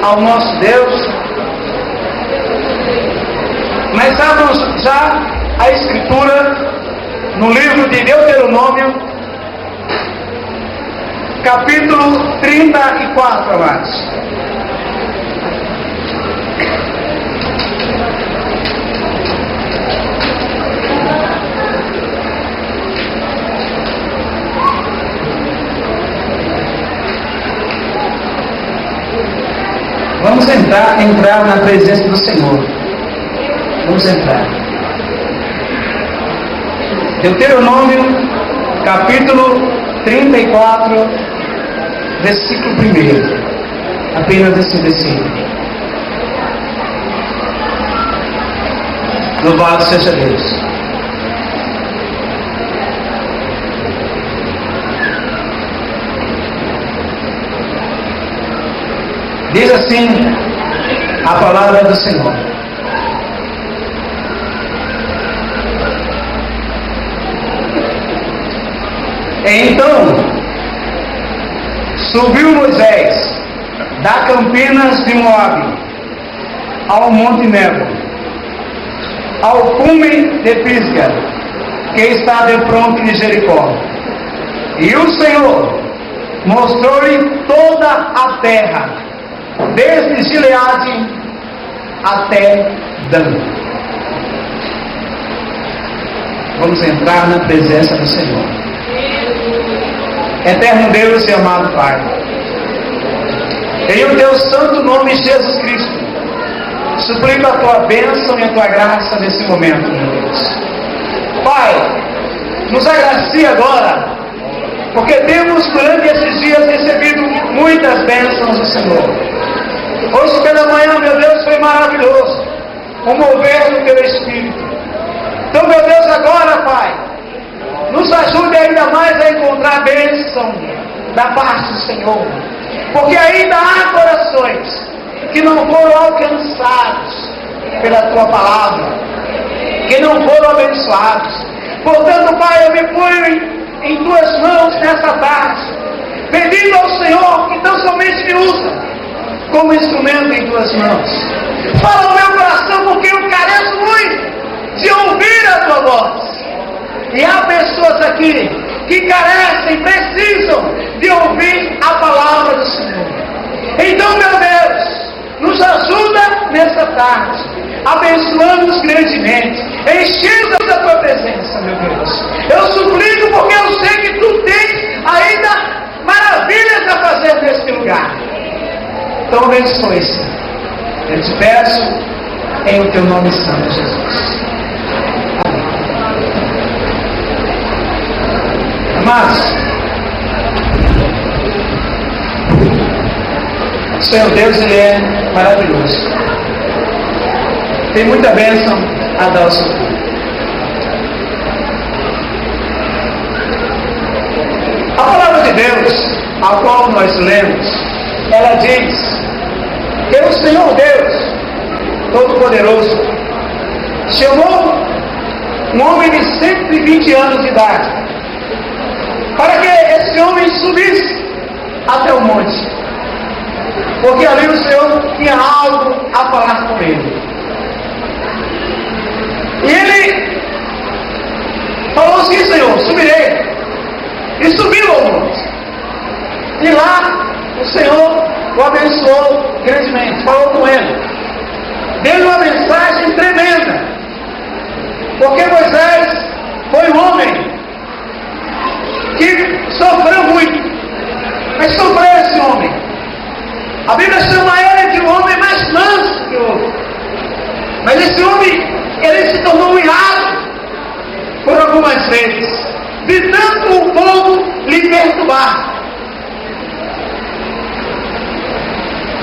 ao nosso Deus. Mas abram já a Escritura no livro de Deuteronômio, capítulo 34, amados. Vamos entrar na presença do Senhor. Vamos entrar. Deuteronômio, capítulo 34, versículo 1. Apenas esse versículo. Louvado seja Deus. Diz assim a palavra do Senhor. Então subiu Moisés da campinas de Moabe ao monte Nebo, ao cume de Pisga, que está de fronte de Jericó. E o Senhor mostrou-lhe toda a terra, desde Gileade até Dan. Vamos entrar na presença do Senhor. Eterno Deus e amado Pai, em o teu santo nome, Jesus Cristo, suplico a tua bênção e a tua graça nesse momento, meu Deus. Pai, nos agracie agora, porque temos durante esses dias recebido muitas bênçãos do Senhor. Hoje pela manhã, meu Deus, foi maravilhoso o mover do teu Espírito. Então, meu Deus, agora, Pai, nos ajude ainda mais a encontrar a bênção da parte do Senhor, porque ainda há corações que não foram alcançados pela tua palavra, que não foram abençoados. Portanto, Pai, eu me ponho em tuas mãos nessa tarde, pedindo ao Senhor que tão somente me usa como instrumento em tuas mãos. Fala no meu coração, porque eu careço muito de ouvir a tua voz. E há pessoas aqui que carecem, precisam de ouvir a palavra do Senhor. Então, meu Deus, nos ajuda nessa tarde, abençoando-nos grandemente, enchendo da tua presença, meu Deus. Eu suplico porque eu sei que tu tens ainda maravilhas a fazer neste lugar. Então abençoe, Senhor. Eu te peço em o teu nome santo, Jesus. Amém. Amados, o Senhor Deus, Ele é maravilhoso. Tem muita bênção a dar ao seu povo. A palavra de Deus, a qual nós lemos, ela diz que o Senhor Deus Todo-Poderoso chamou um homem de 120 anos de idade para que esse homem subisse até o monte, porque ali o Senhor tinha algo a falar com ele. E ele falou assim: Senhor, subirei. E subiu ao monte. E lá o Senhor o abençoou grandemente, falou com ele, deu uma mensagem tremenda, porque Moisés foi um homem que sofreu muito, mas sofreu esse homem. A Bíblia chama ele de um homem mais manso que o outro, mas esse homem, ele se tornou irado por algumas vezes, de tanto o povo lhe perturbar.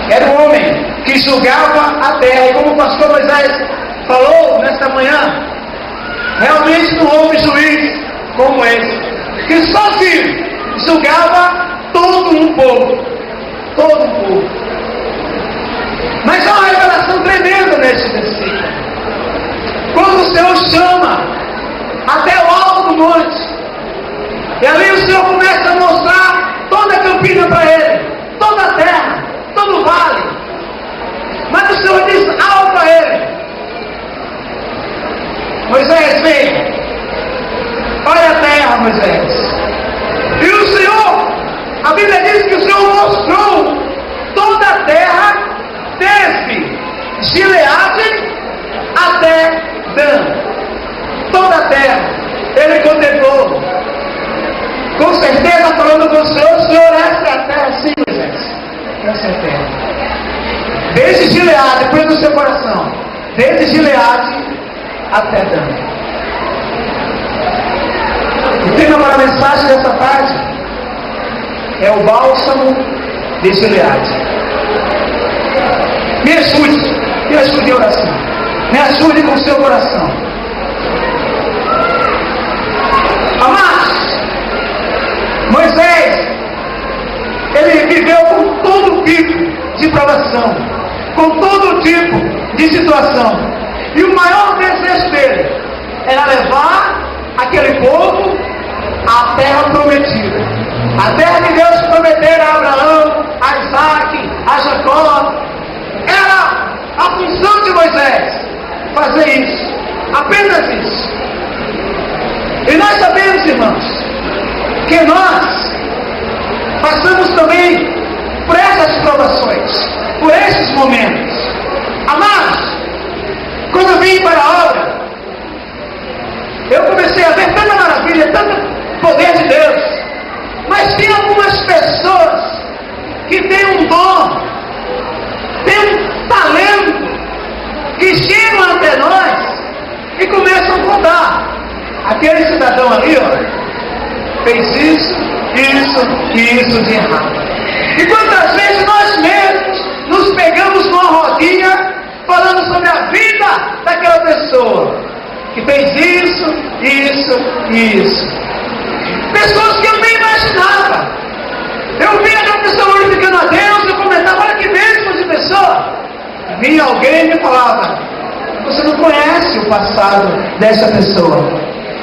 Era um homem que julgava a terra, e como o pastor Moisés falou nesta manhã, realmente não houve juiz como esse, que sozinho julgava todo um povo. Mas há uma revelação tremenda neste versículo. Quando o Senhor chama até o alto do monte, e ali o Senhor começa a mostrar toda a campina para ele, toda a terra, todo o vale, essa é eterna. Desde Gileade, põe no seu coração, desde Gileade até Dan. O tema para a mensagem dessa tarde é o bálsamo de Gileade. Me ajude em oração, me ajude com o seu coração. Amados, Moisés, ele viveu com todo tipo de provação, com todo tipo de situação, e o maior desejo dele era levar aquele povo à terra prometida, a terra que Deus prometera a Abraão, a Isaac, a Jacó. Era a função de Moisés fazer isso, apenas isso. E nós sabemos, irmãos, que nós passamos também por essas provações, por esses momentos. Amados, quando eu vim para a obra, eu comecei a ver tanta maravilha, tanto poder de Deus, mas tem algumas pessoas que têm um dom, têm um talento, que chegam até nós e começam a contar. Aquele cidadão ali, ó, fez isso e isso de errado. E quantas vezes nós mesmos nos pegamos numa rodinha falando sobre a vida daquela pessoa que fez isso e isso. Pessoas que eu nem imaginava. Eu via aquela pessoa glorificando a Deus, eu comentava, olha que bênção de pessoa. Vinha alguém e me falava, você não conhece o passado dessa pessoa.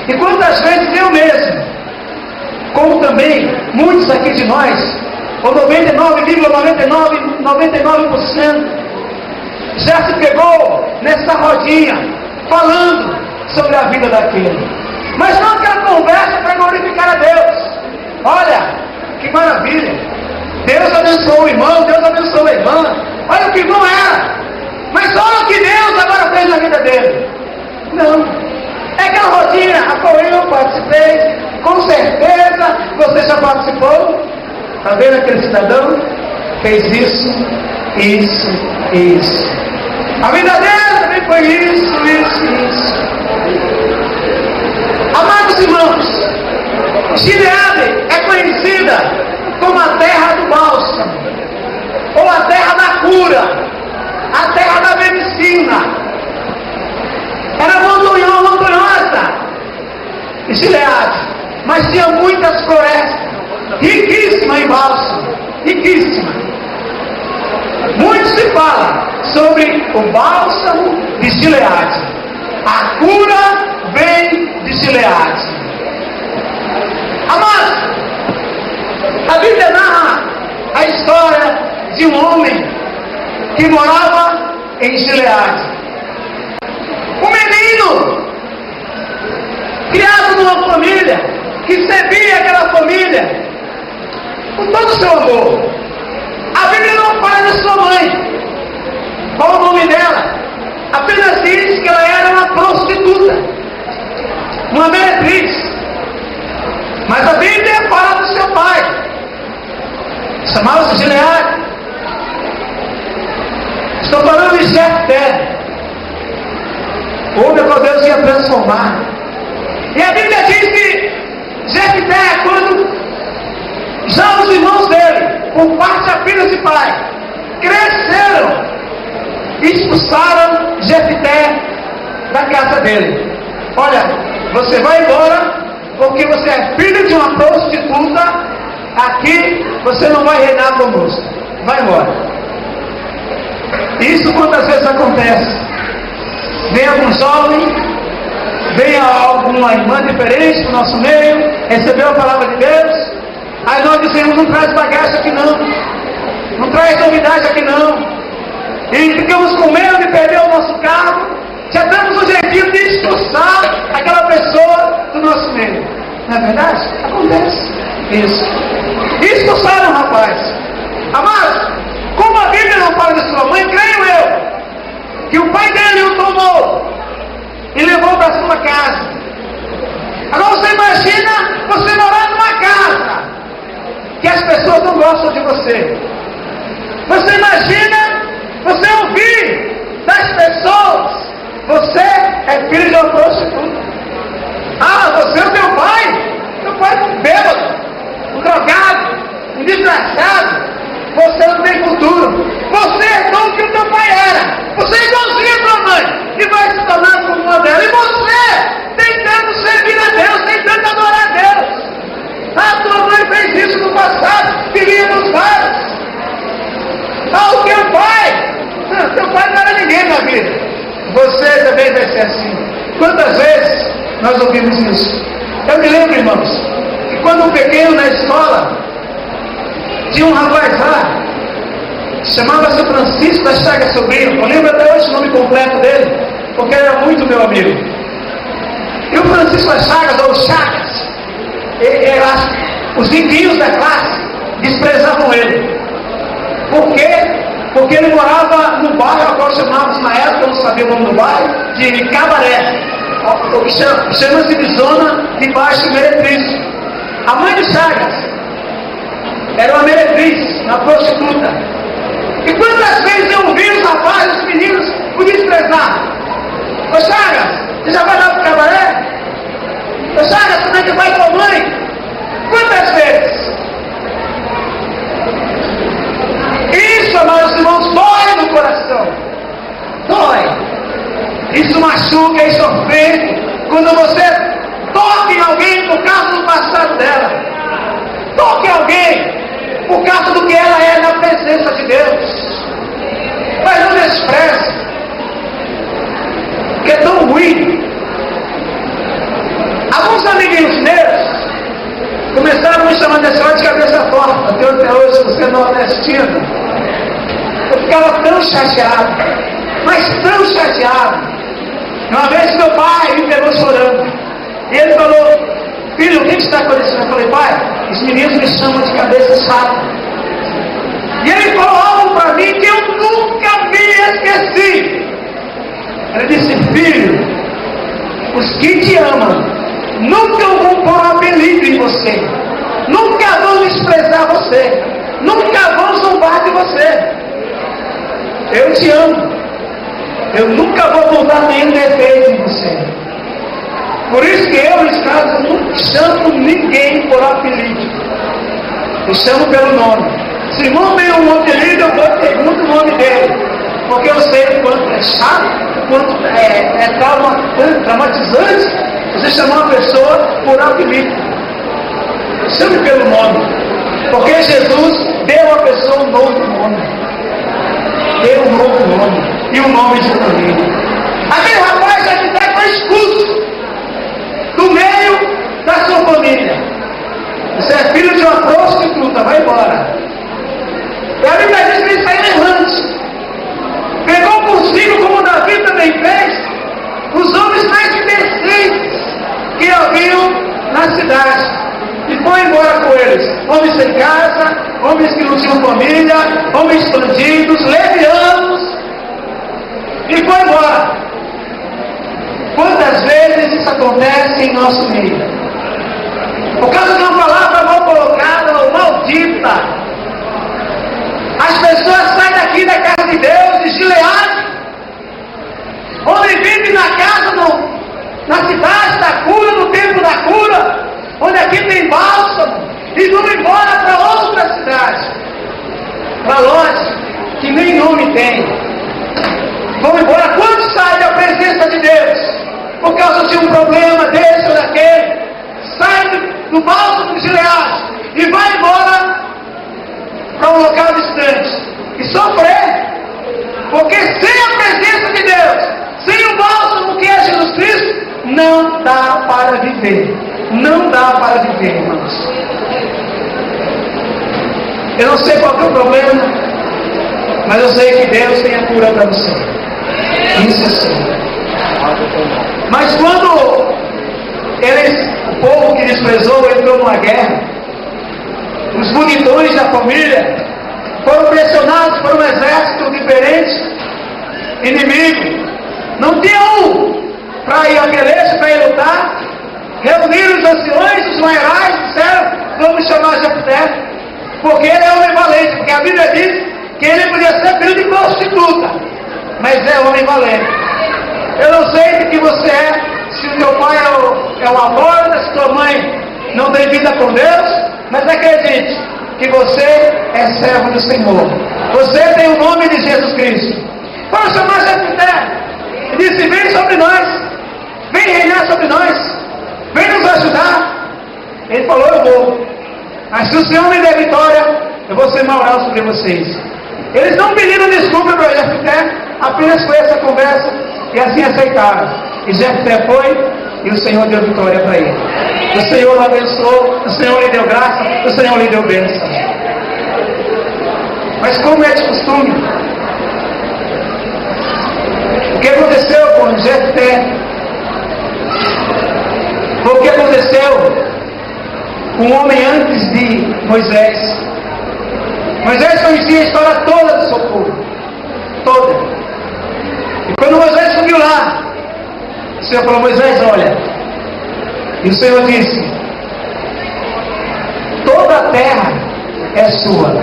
E quantas vezes eu mesmo, como também muitos aqui de nós, ou 99,99% já se pegou nessa rodinha falando sobre a vida daquele, mas não aquela conversa para glorificar a Deus. Olha que maravilha, Deus abençoou o irmão, Deus abençoou a irmã, olha o que o irmão era, mas olha o que Deus agora fez na vida dele. Não, é aquela rodinha a qual eu participei, com certeza você já participou. Está vendo aquele cidadão? Fez isso. A vida dele também foi isso. Amados irmãos, Gileade é conhecida como a terra do bálsamo, ou a terra da cura, a terra da medicina. Era montanhosa, Gileade, mas tinha muitas florestas, riquíssima em bálsamo, riquíssima. Muito se fala sobre o bálsamo de Gileade. A cura vem de Gileade. Amados, a Bíblia narra a história de um homem que morava em Gileade. Um menino criado numa família que servia aquela família com todo o seu amor. A Bíblia não fala de sua mãe, qual o nome dela, apenas diz que ela era uma prostituta, uma meretriz. Mas a Bíblia fala do seu pai, chamava-se Gileade. Estou falando de Jefté, o homem que Deus ia transformar. E a Bíblia diz que Jefté, quando já os irmãos dele, por parte a filhos de pai, cresceram e expulsaram Jefté da casa dele. Olha, você vai embora porque você é filho de uma prostituta, aqui você não vai reinar conosco, vai embora. Isso quantas vezes acontece? Vem algum jovem, vem alguma irmã diferente do nosso meio, recebeu a palavra de Deus, aí nós dizemos, não traz bagagem aqui não traz novidade aqui não, e ficamos com medo de perder o nosso carro, já damos um jeitinho de expulsar aquela pessoa do nosso meio. Não é verdade? Acontece isso. Expulsaram o rapaz. Amados, como a Bíblia não fala de sua mãe, creio eu que o pai dele o tomou e levou para sua casa. Agora você imagina você morar numa casa que as pessoas não gostam de você. imagina você ouvir das pessoas: você é filho de uma prostituta. Ah, você é o teu pai? Teu pai é um bêbado, um drogado, um desgraçado. Você não tem futuro. Você é tão que o teu pai era. Você é igualzinho a tua mãe e vai se tornar como uma dela. E você tentando servir a Deus, tentando adorar a Deus. A tua mãe fez isso no passado, vivia nos bares. Ah, o teu pai? Teu pai não era ninguém na vida. Você também vai ser assim. Quantas vezes nós ouvimos isso? Eu me lembro, irmãos, que quando eu peguei na escola, tinha um rapaz lá, chamava-se Francisco da Chagas Sobrinho. Eu lembro até hoje o nome completo dele, porque ele era muito meu amigo. E o Francisco da Chagas, ou Chagas, os vizinhos da classe desprezavam ele. Por quê? Porque ele morava no bairro, ao qual chamávamos na época, eu não sabia o nome do bairro, de Cabaré. Chama-se de Zona de Baixo Meretriz. A mãe de Chagas era uma meretriz, uma prostituta. E quantas vezes eu ouvi os rapazes, os meninos, o desprezar? Ô Chagas, você já vai lá pro cabaré? Ô Chagas, como é que vai tua mãe? Quantas vezes? Isso, amados irmãos, dói no coração. Dói. Isso machuca, isso ofende. Quando você toca em alguém por causa do passado dela. Toque em alguém por causa do que ela é na presença de Deus. Mas não despreze, que é tão ruim. Alguns amiguinhos meus começaram a me chamar desse hora de cabeça torta. Até hoje, você é nordestino. Eu ficava tão chateado, mas tão chateado. Uma vez meu pai me pegou chorando. E ele falou: filho, o que está acontecendo? Eu falei: pai, os meninos me chamam de cabeça chata. E ele falou algo para mim que eu nunca me esqueci. Ele disse: filho, os que te amam nunca vão pôr um apelido em você, nunca vão desprezar você, nunca vão zombar de você. Eu te amo, eu nunca vou botar nenhum defeito em você. Por isso que eu, em casa, não chamo ninguém por apelido. Eu chamo pelo nome. Se o irmão tem um apelido, eu vou perguntar o nome dele. Porque eu sei o quanto é chato, o quanto é traumatizante você chamar uma pessoa por apelido. Chame pelo nome. Porque Jesus deu à pessoa um novo nome. Deu um novo nome. E o nome de família. Aquele rapaz já até foi expulso do meio da sua família. Você é filho de uma prostituta, vai embora. E a Bíblia diz que ele saiu errante. Pegou consigo, como Davi também fez, os homens mais indecentes que haviam na cidade. E foi embora com eles. Homens sem casa, homens que não tinham família, homens bandidos, levianos. E foi embora. Quantas vezes isso acontece em nosso meio? Por causa de uma palavra mal colocada ou maldita, as pessoas saem daqui da casa de Deus, de Gileade, onde vivem na casa, na cidade da cura, no templo da cura, onde aqui tem bálsamo, e vão embora para outra cidade, para longe, que nem nome tem. Vão embora. Quantos saem da presença de Deus por causa de um problema desse ou daquele? Sai do bálsamo de Gileade e vai embora para um local distante e sofrer, porque sem a presença de Deus, sem o bálsamo que é Jesus Cristo, não dá para viver. Não dá para viver, irmãos. Eu não sei qual é o problema, mas eu sei que Deus tem a cura para você. Isso sim. Mas quando o povo que desprezou entrou numa guerra, os bonitões da família foram pressionados por um exército diferente, inimigo. Não tinha um para ir a peleja, para ir lutar. Reuniram os anciões, os maiorais, disseram: vamos chamar Jefté, porque ele é homem valente. Porque a Bíblia diz que ele podia ser prostituta, mas é homem valente. Eu não sei de que você é, se o teu pai é o alcoólatra, se tua mãe não tem vida com Deus, mas acredite que você é servo do Senhor. Você tem o nome de Jesus Cristo. Vamos chamar Jefté. E disse: vem sobre nós, vem reinar sobre nós, vem nos ajudar. Ele falou: eu vou, mas se o Senhor me der vitória, eu vou ser moral sobre vocês. Eles não pediram desculpa para Jefté, apenas foi essa conversa e assim aceitaram. E Jefté foi e o Senhor deu vitória para ele. O Senhor o abençoou, o Senhor lhe deu graça, o Senhor lhe deu bênção. Mas como é de costume, o que aconteceu com Jefté? O que aconteceu com o homem antes de Moisés? Moisés conhecia a história toda do seu povo, toda. E quando Moisés subiu lá, o Senhor falou: Moisés, olha. E o Senhor disse: toda a terra é sua,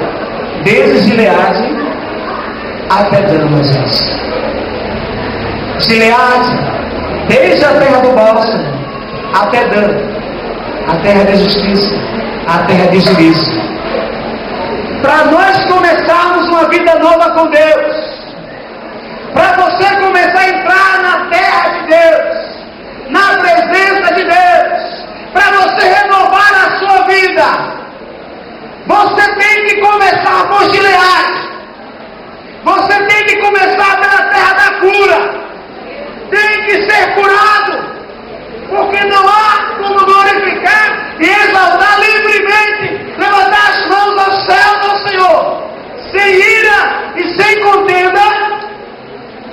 desde Gileade até Dan, Moisés. Gileade, desde a terra do bálsamo até Dan, a terra da justiça, a terra de juízo. Para nós começarmos uma vida nova com Deus, para você começar a entrar na terra de Deus, na presença de Deus, para você renovar a sua vida, você tem que começar por Gileade. Você tem que começar pela terra da cura. Tem que ser curado, porque não há como glorificar e exaltar livremente, levantar as mãos aos céus ao Senhor, sem ira e sem contenda,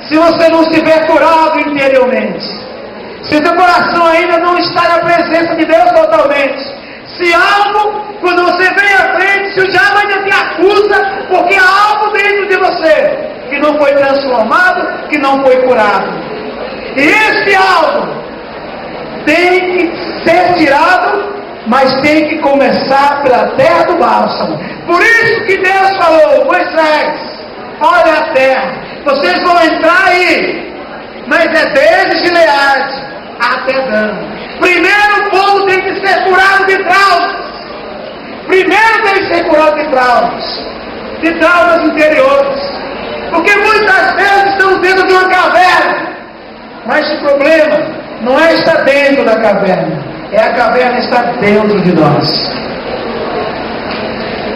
se você não estiver curado interiormente, se teu coração ainda não está na presença de Deus totalmente. Se algo, quando você vem à frente, se o diabo ainda te acusa, porque há algo dentro de você que não foi transformado, que não foi curado. E esse algo tem que ser tirado, mas tem que começar pela terra do bálsamo. Por isso que Deus falou: Moisés, olha a terra, vocês vão entrar aí, mas é desde Gileade até Dan. Primeiro o povo tem que ser curado de traumas. Primeiro tem que ser curado de traumas interiores. Porque muitas vezes estamos dentro de uma caverna, mas o problema não é estar dentro da caverna, é a caverna estar dentro de nós.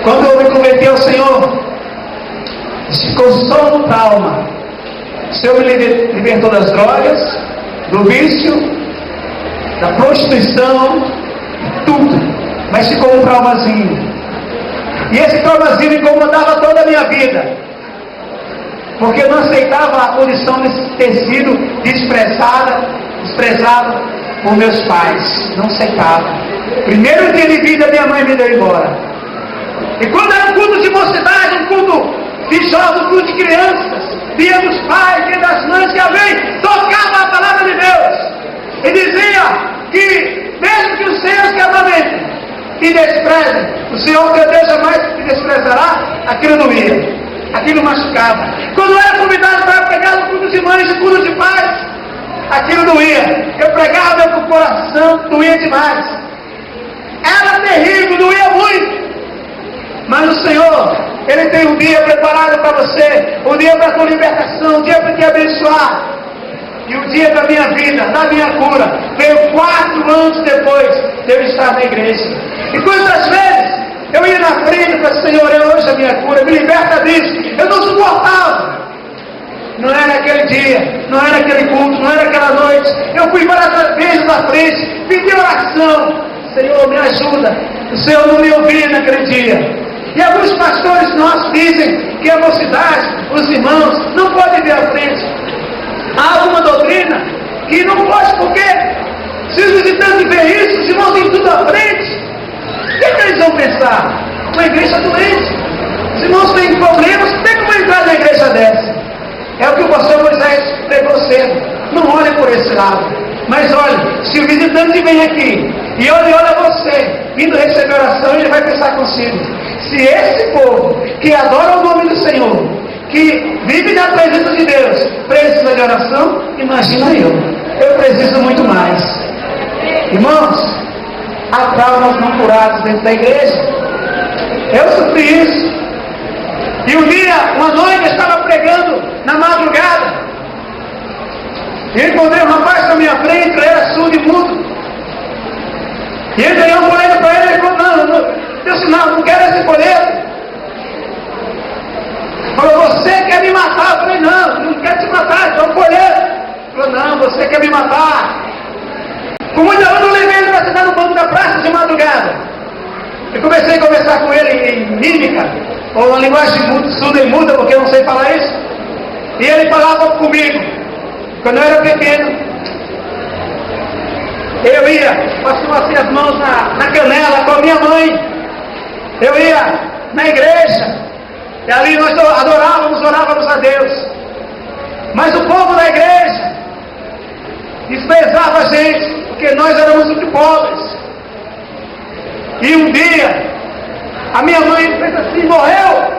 Quando eu me converti ao Senhor, ficou só no trauma. O Senhor me libertou das drogas, do vício, da prostituição, tudo. Mas ficou um traumazinho. E esse traumazinho incomodava toda a minha vida, porque eu não aceitava a condição de ter sido desprezado por meus pais. Não aceitava. Primeiro dia de vida, minha mãe me deu embora. E quando era um culto de mocidade, um culto de jovens, um culto de crianças, dia dos pais, dia das mães, que alguém tocava a palavra de Deus e dizia que mesmo que os seus que amamentem te desprezem, o Senhor teu Deus jamais te desprezará, aquilo não ia, aquilo machucava. Quando eu era convidado para pregar no culto de mães e culto de pais, aquilo não ia. Eu pregava, meu coração doía demais. Era terrível, doía muito. Mas o Senhor, Ele tem um dia preparado para você, um dia para a tua libertação, um dia para te abençoar. E o dia da minha vida, da minha cura, veio 4 anos depois de eu estar na igreja. E quantas vezes eu ia na frente e falei: Senhor, é hoje a minha cura, me liberta disso. Eu não suportava. Não era aquele dia, não era aquele culto, não era aquela noite. Eu fui várias vezes na frente, pedi oração: Senhor, me ajuda. O Senhor não me ouvia naquele dia. E alguns pastores nossos dizem que a mocidade, os irmãos, não podem vir à frente. Há alguma doutrina que não pode, porque se os visitantes verem isso, os irmãos têm tudo à frente. O que eles vão pensar? Uma igreja doente. Os irmãos têm problemas, tem como entrar na igreja dessa? É o que o pastor Moisés pregou cedo. Não olhe por esse lado. Mas olhe, se o visitante vem aqui e ele olha você, indo receber oração, ele vai pensar consigo: se esse povo que adora o nome do Senhor, que vive na de oração, imagina eu. Eu preciso muito mais. Irmãos, há traumas não curados dentro da igreja. Eu sofri isso. E um dia, uma noite, eu estava pregando na madrugada. E encontrei um rapaz na minha frente, ele era surdo e mudo. E ele ganhou um boleto para ele, ele falou, não, deu sinal, não quero esse boleto. Falou, você quer me matar? Eu falei, não quero te matar, então boleto. Falou, não, você quer me matar. Com muita onda eu levei ele para sentar no banco da praça de madrugada. Eu comecei a conversar com ele em mímica, ou uma linguagem surda e muda, porque eu não sei falar isso. E ele falava comigo. Quando eu era pequeno, eu ia, passava assim as mãos na canela com a minha mãe. Eu ia na igreja, e ali nós adorávamos, orávamos a Deus. Mas o povo da igreja desprezava a gente, porque nós éramos muito pobres. E um dia, a minha mãe fez assim, morreu.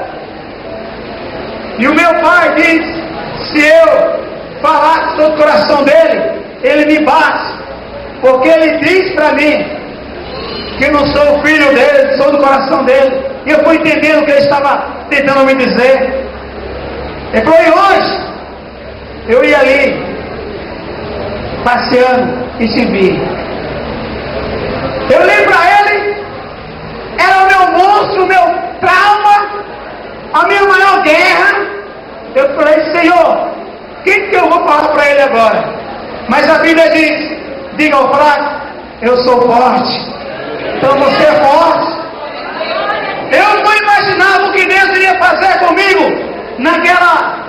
E o meu pai disse, se eu falar sobre o coração dele, ele me bate. Porque ele diz para mim que eu não sou o filho dele, sou do coração dele. E eu fui entendendo o que ele estava tentando me dizer. Ele falou, e hoje eu ia ali, passeando, e te vi. Eu olhei para ele, era o meu monstro, o meu trauma, a minha maior guerra. Eu falei, Senhor, o que eu vou falar para ele agora? Mas a Bíblia diz, diga ao fraco, eu sou forte. Então você é forte. Eu não imaginava o que Deus iria fazer comigo naquela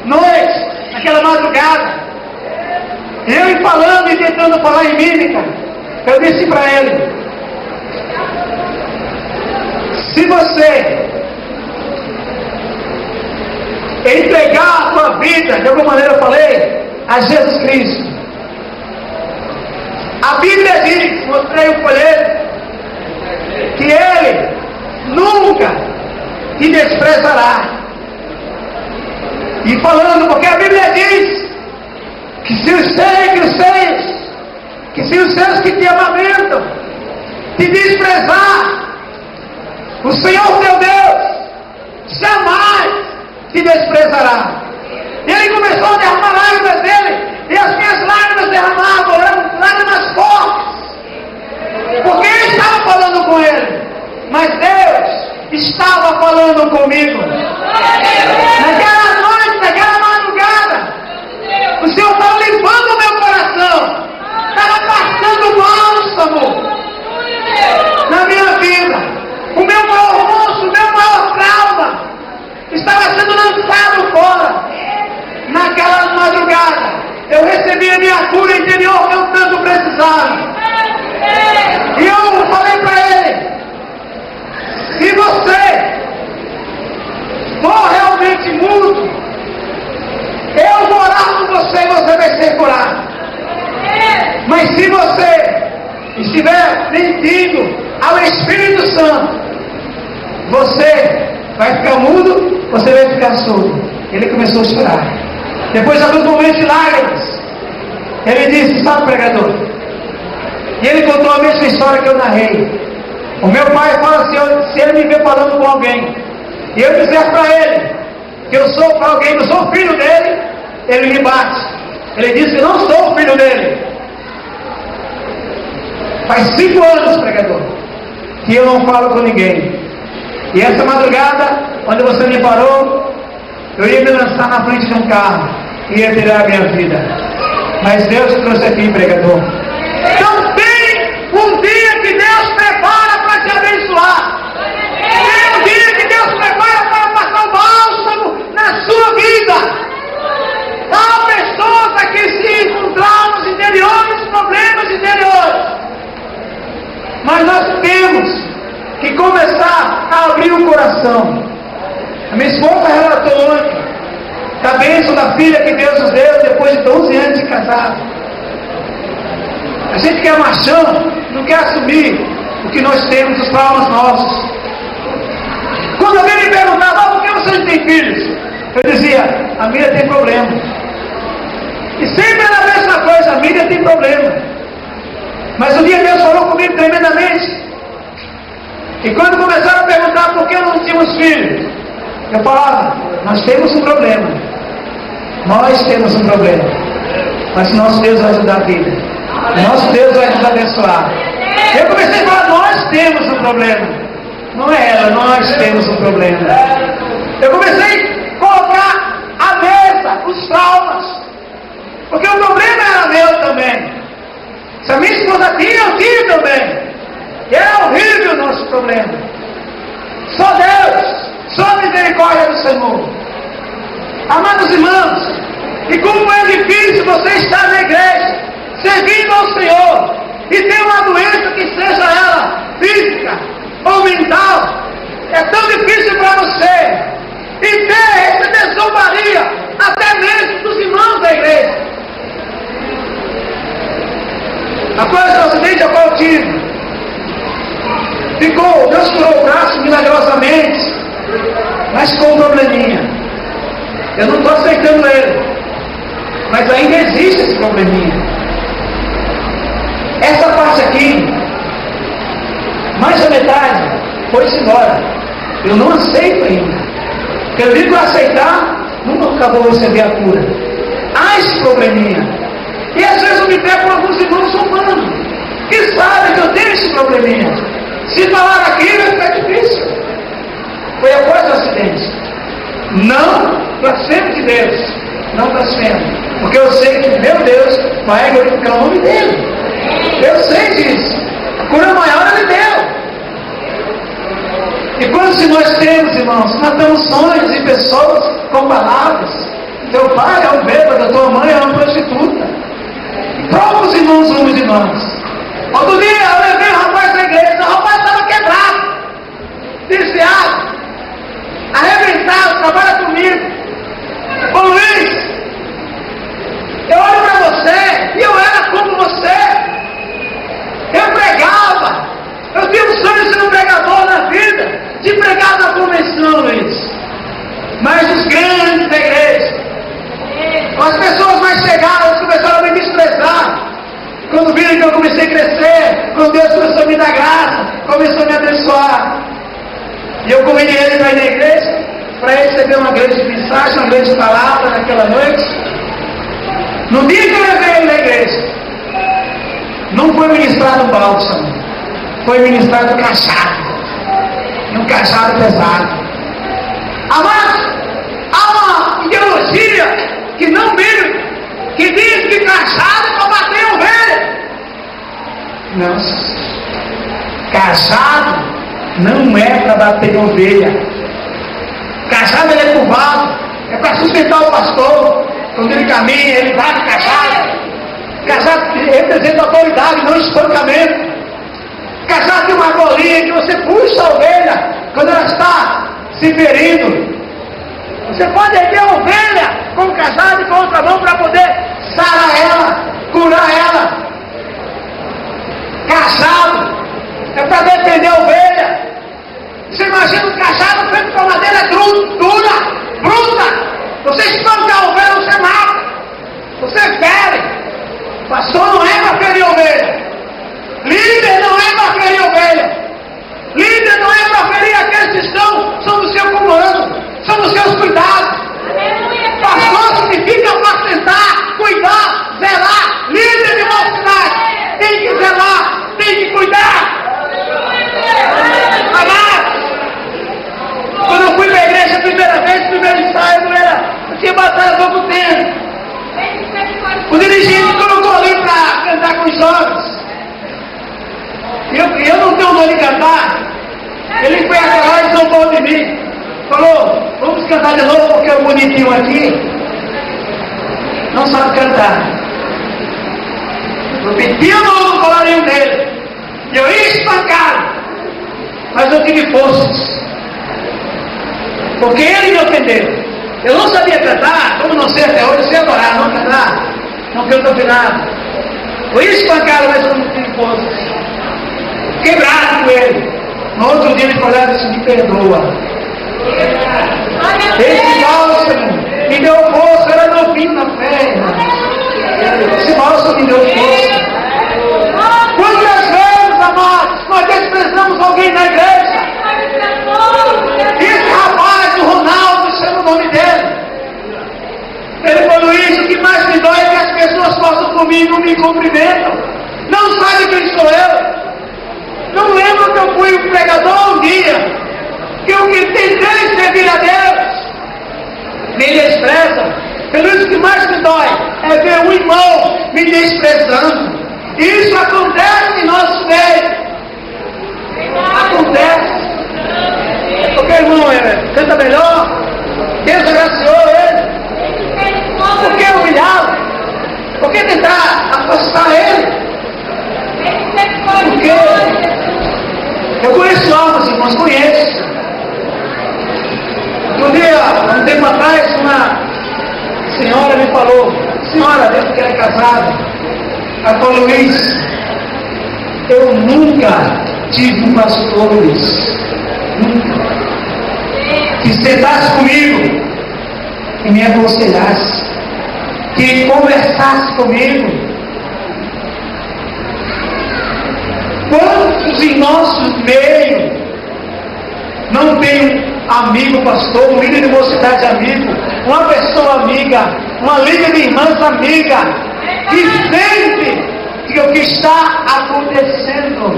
noite, naquela madrugada. Eu falando e tentando falar em mímica. Eu disse para ele, se você entregar a sua vida, de alguma maneira eu falei, a Jesus Cristo, a Bíblia diz, mostrei o folheto, que Ele nunca te desprezará. E falando, porque a Bíblia diz que se os seus que te amamentam te desprezar, o Senhor teu Deus jamais te desprezará. E ele começou a derramar lágrimas dele, e as minhas lágrimas derramavam, eram lágrimas fortes, porque eu estava falando com ele, mas Deus estava falando comigo. Naquela noite, naquela madrugada, o Senhor estava limpando o meu coração, estava passando bálsamo na minha vida. O meu maior monstro, o meu maior trauma estava sendo lançado fora. Naquela madrugada, eu recebi a minha cura interior que eu tanto precisava. E eu falei para ele, se você for realmente mudo, eu vou orar por você e você vai ser curado. Mas se você estiver mentindo ao Espírito Santo, você vai ficar mudo, você vai ficar surdo. Ele começou a chorar. Depois de alguns momentos de lágrimas, ele disse, sabe, pregador? E ele contou a mesma história que eu narrei. O meu pai fala assim, se ele me vê falando com alguém, e eu dizer para ele que eu sou para alguém, não sou filho dele, ele me bate. Ele disse que não sou filho dele. Faz 5 anos, pregador, que eu não falo com ninguém. E essa madrugada, quando você me parou, eu ia me lançar na frente de um carro e ia tirar a minha vida. Mas Deus trouxe aqui, pregador. Então tem um dia que Deus prepara para te abençoar. Tem um dia que Deus prepara para passar o bálsamo na sua vida. Há pessoas aqui sim com traumas interiores, problemas interiores. Mas nós temos que começar a abrir o coração. A minha esposa relatou ontem da bênção da filha que Deus nos deu depois de 12 anos de casado. A gente que é machão, não quer assumir o que nós temos, os traumas nossos. Quando alguém me perguntava, por que você não tem filhos? Eu dizia, a minha tem problema. E sempre era a mesma coisa, a mídia tem problema. Mas um dia Deus falou comigo tremendamente. E quando começaram a perguntar por que não tínhamos filhos, eu falava, nós temos um problema. Nós temos um problema. Mas nosso Deus vai ajudar a vida. Nosso Deus vai nos abençoar. Eu comecei a falar, nós temos um problema. Não é ela, nós temos um problema. Eu comecei a colocar à mesa os traumas. Porque o problema era meu também. Se a minha esposa tinha, eu tinha também. E era horrível o nosso problema. Só Deus, só a misericórdia do Senhor. Amados irmãos, e como é difícil você estar na igreja, servindo ao Senhor, e ter uma doença que seja ela física ou mental, é tão difícil para você, e ter essa zombaria até mesmo dos irmãos da igreja. Após o acidente ao qual eu tive, Deus curou o braço milagrosamente, mas com um probleminha. Eu não estou aceitando ele, mas ainda existe esse probleminha. Essa parte aqui, mais da metade, foi-se embora. Eu não aceito ainda. Porque eu digo aceitar, nunca vou receber a cura. Há esse probleminha. E às vezes eu me pego com alguns irmãos humanos que sabem que eu tenho esse probleminha. Se falar aqui vai ficar difícil. Foi após o acidente. Não blasfemo de Deus. Não blasfemo. Porque eu sei que meu Deus vai glorificar o nome dele. Eu sei disso. A cura maior ele deu. E quantos de nós temos, irmãos, matamos sonhos e pessoas com palavras? Teu pai é um bêbado, tua mãe é uma prostituta. E próprios irmãos, homens e irmãs. Outro dia eu levei um rapaz na igreja, o rapaz estava quebrado, desviado, arrebentado, trabalha comigo. Ô Luiz, eu olho para você e eu era como você. Eu pregava, eu tinha um sonho de ser um pregador na vida, de pregar na convenção, Luiz. Mas os grandes da igreja, as pessoas mais chegadas começaram a me desprezar. Quando viram que eu comecei a crescer, quando Deus começou a me dar graça, começou a me abençoar. E eu convidei ele para ir na igreja, para receber uma grande mensagem, uma grande palavra naquela noite. No dia que eu levei ele na igreja, não foi ministrado um bálsamo, foi ministrado um cajado. E um cajado pesado. Amados, há uma ideologia que não bíblica, que diz que cajado é para bater ovelha. Não, cajado não é para bater ovelha. Cajado ele é curvado, é para sustentar o pastor. Quando ele caminha, ele bate o cajado. Cajado representa autoridade, não espancamento. Cajado tem uma bolinha que você puxa a ovelha quando ela está se ferindo. Você pode erguer a ovelha com o cajado e com a outra mão para poder sarar ela, curar ela. Cajado é para defender a ovelha. Você imagina um cajado feito com madeira dura, bruta. Você espanca a ovelha, você mata. Você fere. Pastor não é para ferir a ovelha. Líder não é para ferir a ovelha. Líder não é para ferir aqueles que estão sob o seu comando, sob os seus cuidados. Pastor significa apacentar, cuidar, zelar. Líder de mocidade tem que zelar, tem que cuidar. Amados, quando eu fui para a igreja a primeira vez, primeiro ensaio, eu tinha batalha todo o tempo. O dirigente colocou ali para cantar com os jovens. Eu não tenho dor de cantar. Ele foi até lá e zombou de mim. Falou, vamos cantar de novo porque o bonitinho aqui não sabe cantar. Eu pedi a mão no colarinho dele. E eu ia espancar. Mas eu tive forças. Porque ele me ofendeu. Eu não sabia cantar, como não sei até hoje, sei adorar, não cantar. Não canto afinado. Eu ia espancar, mas eu não tive forças. Quebrado com ele. No outro dia ele falou, disse, me perdoa. Esse bálsamo me deu força, eu era novinho na fé. comigo, não me cumprimentam, não sabem quem sou eu. Não lembro que eu fui um pregador um dia, que eu tentei servir a Deus, me desprezam. Pelo isso que mais me dói é ver um irmão me desprezando. Isso acontece em nosso meio. Acontece. Porque, irmão, canta melhor, Deus agraciou ele. Por que humilhá-lo? Por que tentar afastar ele? Porque eu conheço almas, irmãos, conheço. Um tempo atrás, uma senhora me falou: senhora, Deus que era casada. Ela falou: Luiz, eu nunca tive um pastor, Luiz. Nunca. Que sentasse comigo e me aconselhasse, que conversasse comigo. Quantos em nosso meio não tem um amigo pastor, um líder de mocidade amigo, uma pessoa amiga, uma líder de irmãs amiga, que sente o que está acontecendo?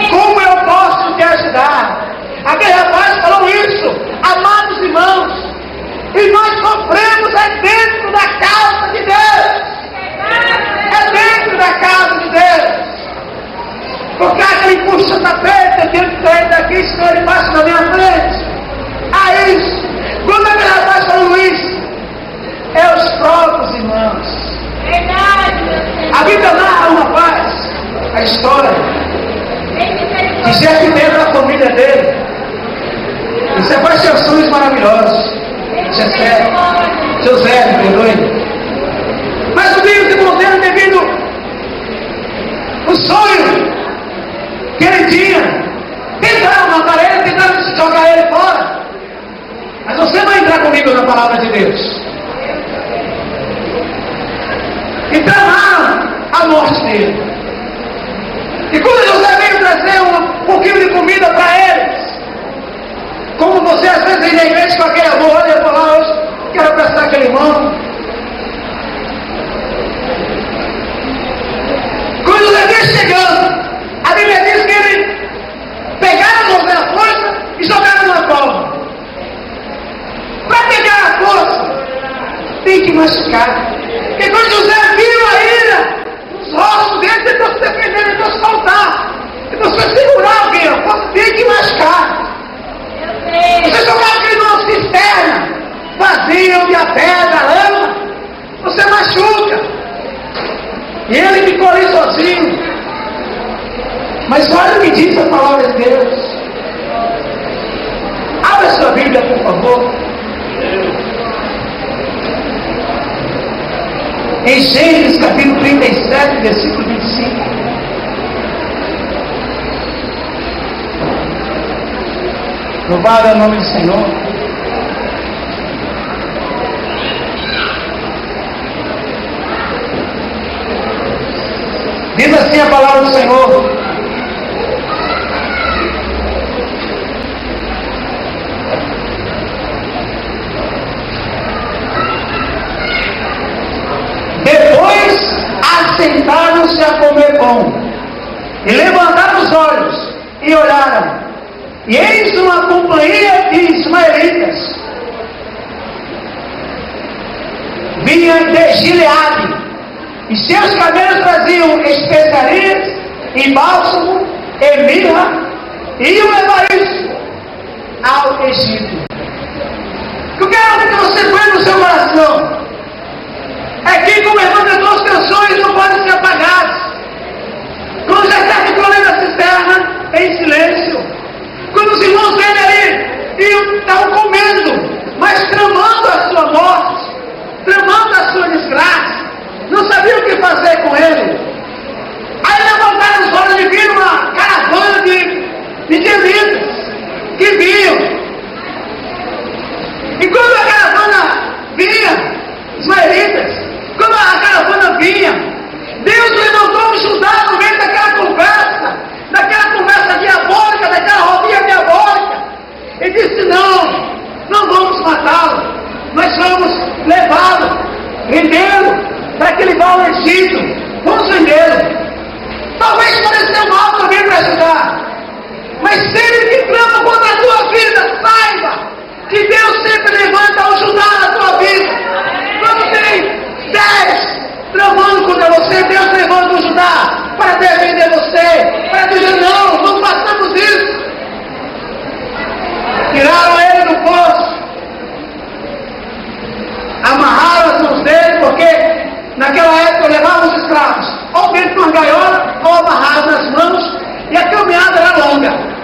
Como eu posso te ajudar? Aquele rapaz falou isso, amados irmãos, e nós sofremos dentro da casa de Deus, dentro da casa de Deus. Porque aquele puxa tapete, eu tenho que sair daqui, senão ele passa na minha frente. Isso. Quando aquele rapaz falou: Luiz, é os próprios irmãos. A Bíblia narra um rapaz, a história de Jefté da família dele. Isso é paixões maravilhosos. José, me perdoe. Mas o livro de Monteiro, devido o sonho que ele tinha, tentaram matar ele, tentaram jogar ele fora. Mas você vai entrar comigo na palavra de Deus. E tramaram a morte dele. E quando José veio trazer um pouquinho de comida para eles, como você às vezes vem na igreja com aquele amor, olha, eu vou lá hoje, quero prestar aquele irmão. Quando José veio chegando, a Bíblia diz que ele pegaram José à força e jogaram na cova. Para pegar a força, tem que machucar. E quando José viu a ira nos rostos dele, tentou se defender, tentou se soltar, tentou se segurar alguém, a força tem que machucar. Você jogava aquele numa cisterna vazia, onde a pedra, a lama, você machuca. E ele ficou ali sozinho. Mas olha o que diz a palavra de Deus. Abra sua Bíblia, por favor. Em Gênesis capítulo 37, versículo 25. Louvado é o nome do Senhor. Diz assim a palavra do Senhor: depois assentaram-se a comer pão, e levantaram os olhos, e olharam, e eis uma companhia de ismaelitas vinha de Gileade, e seus camelos traziam especiarias, e bálsamo, e mirra, e iam levar isso ao Egito. Eu quero que você põe no seu coração é que, como irmão, as duas canções não podem ser apagadas. Quando já está ficou ali na cisterna, em silêncio, quando os irmãos vêm ali e estavam comendo, mas tramando a sua morte, tramando a sua desgraça, não sabiam o que fazer com ele. Aí levantaram os olhos e viram uma caravana de israelitas que vinham. E quando a caravana vinha, israelitas, quando a caravana vinha, Deus levantou um Judá no meio daquela conversa diabólica, daquela rodinha diabólica, e disse: não vamos matá-lo, nós vamos levá-lo, rendê-lo, para que ele vá ao Egito, Mas sempre que clama contra a tua vida, saiba que Deus sempre levanta o Judá na tua vida. Quando tem 10 tramando contra você, Deus levanta o Judá para defender você, para dizer: não façamos isso. Tiraram ele do poço, amarraram as mãos dele, porque naquela época levavam os escravos ou dentro de uma gaiola ou amarrados nas mãos, e a caminhada era longa.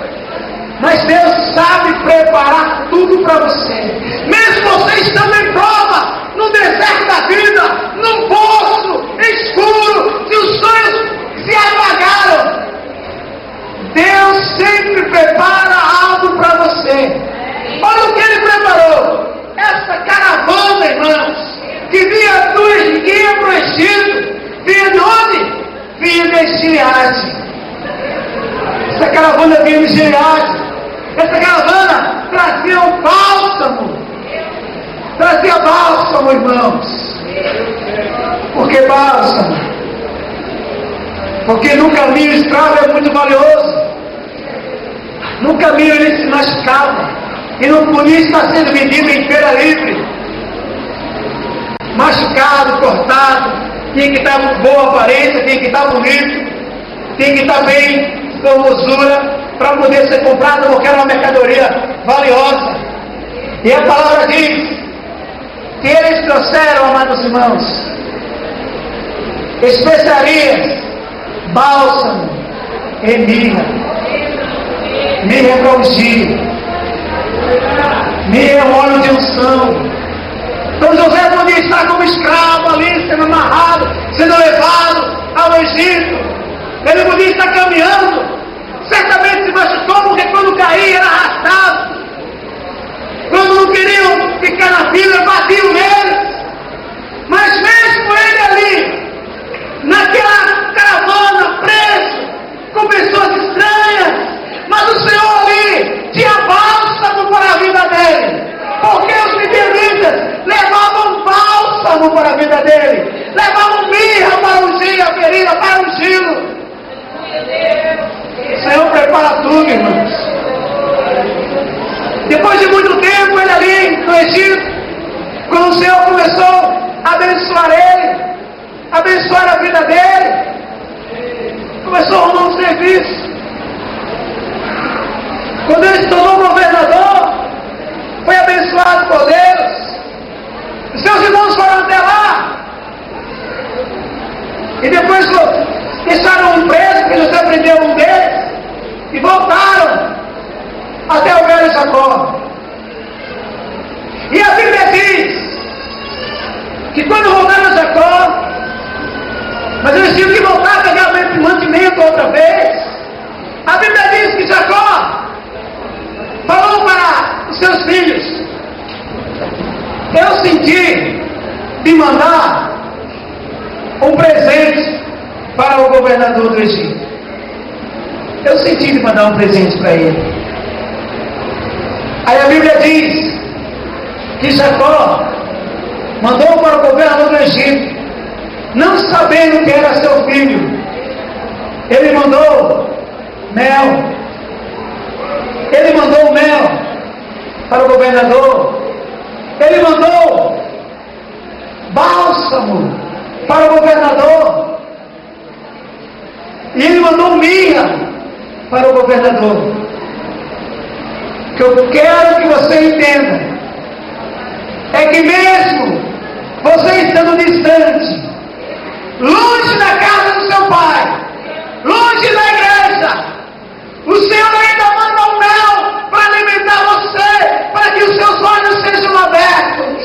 Mas Deus sabe preparar tudo para você. Mesmo você estando em prova, no deserto da vida, num poço escuro, que os sonhos se apagaram, Deus sempre prepara algo para você. Olha o que Ele preparou. Essa caravana, irmãos, que vinha para o Egito, vinha de onde? Vinha de Gileade. Essa caravana vinha de Gileade. Essa caravana trazia um bálsamo. Trazia bálsamo, irmãos. Por que bálsamo? Porque no caminho o escravo é muito valioso. No caminho ele se machucava. E não podia estar sendo vendido em feira livre. Machucado, cortado. Tinha que estar com boa aparência, tinha que estar bonito. Tinha que estar bem, formosura, para poder ser comprado, porque era uma mercadoria valiosa. E a palavra diz que eles trouxeram, amados irmãos, especiarias, bálsamo e mirra. Mirra para ungir, mirra é um óleo de unção. Então José podia estar como escravo ali, sendo amarrado, sendo levado ao Egito. Ele podia estar caminhando, certamente se machucou, porque quando caía era arrastado. Quando não queriam ficar na fila, batiam nele. Mas mesmo ele ali, naquela caravana, preso, com pessoas estranhas, mas o Senhor ali tinha bálsamo para a vida dele. Porque os midianitas levavam bálsamo para a vida dele. Levavam mirra para ungir a ferida, para ungí-lo. O Senhor prepara tudo, irmãos. Depois de muito tempo, ele ali no Egito, quando o Senhor começou a abençoar ele, abençoar a vida dele, começou a arrumar um serviço. Quando ele se tornou governador, foi abençoado por Deus. Os seus irmãos foram até lá. E depois deixaram um preso, que José prendeu um deles, e voltaram até o velho Jacó. E a Bíblia diz que quando voltaram a Jacó, mas eles tinham que voltar a pegar mantimento outra vez. A Bíblia diz que Jacó falou para os seus filhos: eu senti de mandar um presente para o governador do Egito. Eu senti de mandar um presente para ele. Aí a Bíblia diz que Jacó mandou para o governador do Egito, não sabendo que era seu filho. Ele mandou mel. Ele mandou mel para o governador. Ele mandou bálsamo para o governador. E ele mandou mirra para o governador. O que eu quero que você entenda é que mesmo você estando distante, longe da casa do seu pai, longe da igreja, o Senhor ainda manda um mel para alimentar você, para que os seus olhos sejam abertos.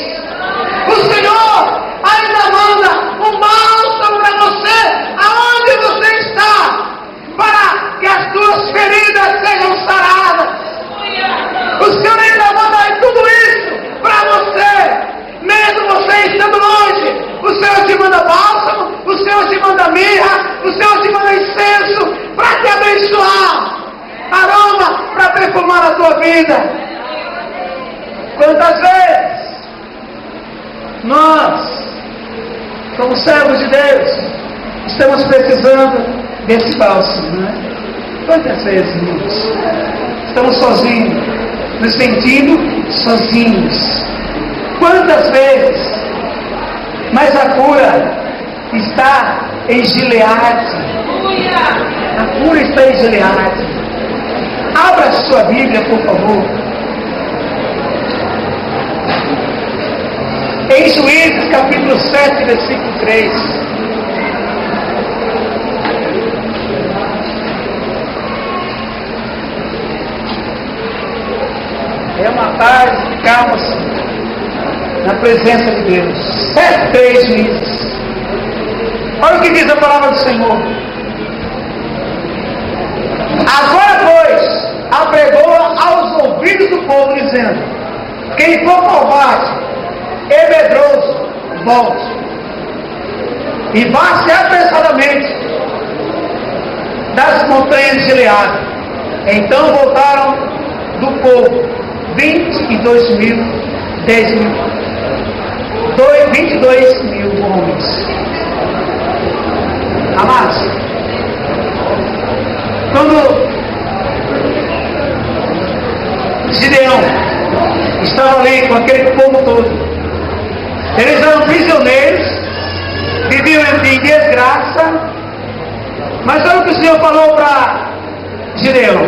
O Senhor ainda manda um bálsamo para você, aonde você está, para que as suas feridas sejam saradas. O Senhor ainda manda tudo isso para você, mesmo você estando longe. O Senhor te manda bálsamo, o Senhor te manda mirra, o Senhor te manda incenso para te abençoar, aroma para perfumar a tua vida. Quantas vezes nós, como servos de Deus, estamos precisando desse bálsamo, não é? Quantas vezes, irmãos? estamos sozinhos, nos sentindo sozinhos. Quantas vezes? Mas a cura está em Gileade. A cura está em Gileade. Abra a sua Bíblia, por favor. Em Juízes, capítulo 7, versículo 3. É uma tarde de calma na presença de Deus. 7:3 Juízes. Olha o que diz a palavra do Senhor. Agora, pois, apregou aos ouvidos do povo, dizendo: quem for covarde e medroso, volte, e vá-se apressadamente das montanhas de Gileade. Então voltaram do povo 22 mil, 22 mil homens. Amados, quando Gideão estava ali com aquele povo todo, eles eram prisioneiros, viviam em desgraça, mas olha o que o Senhor falou para Gideão: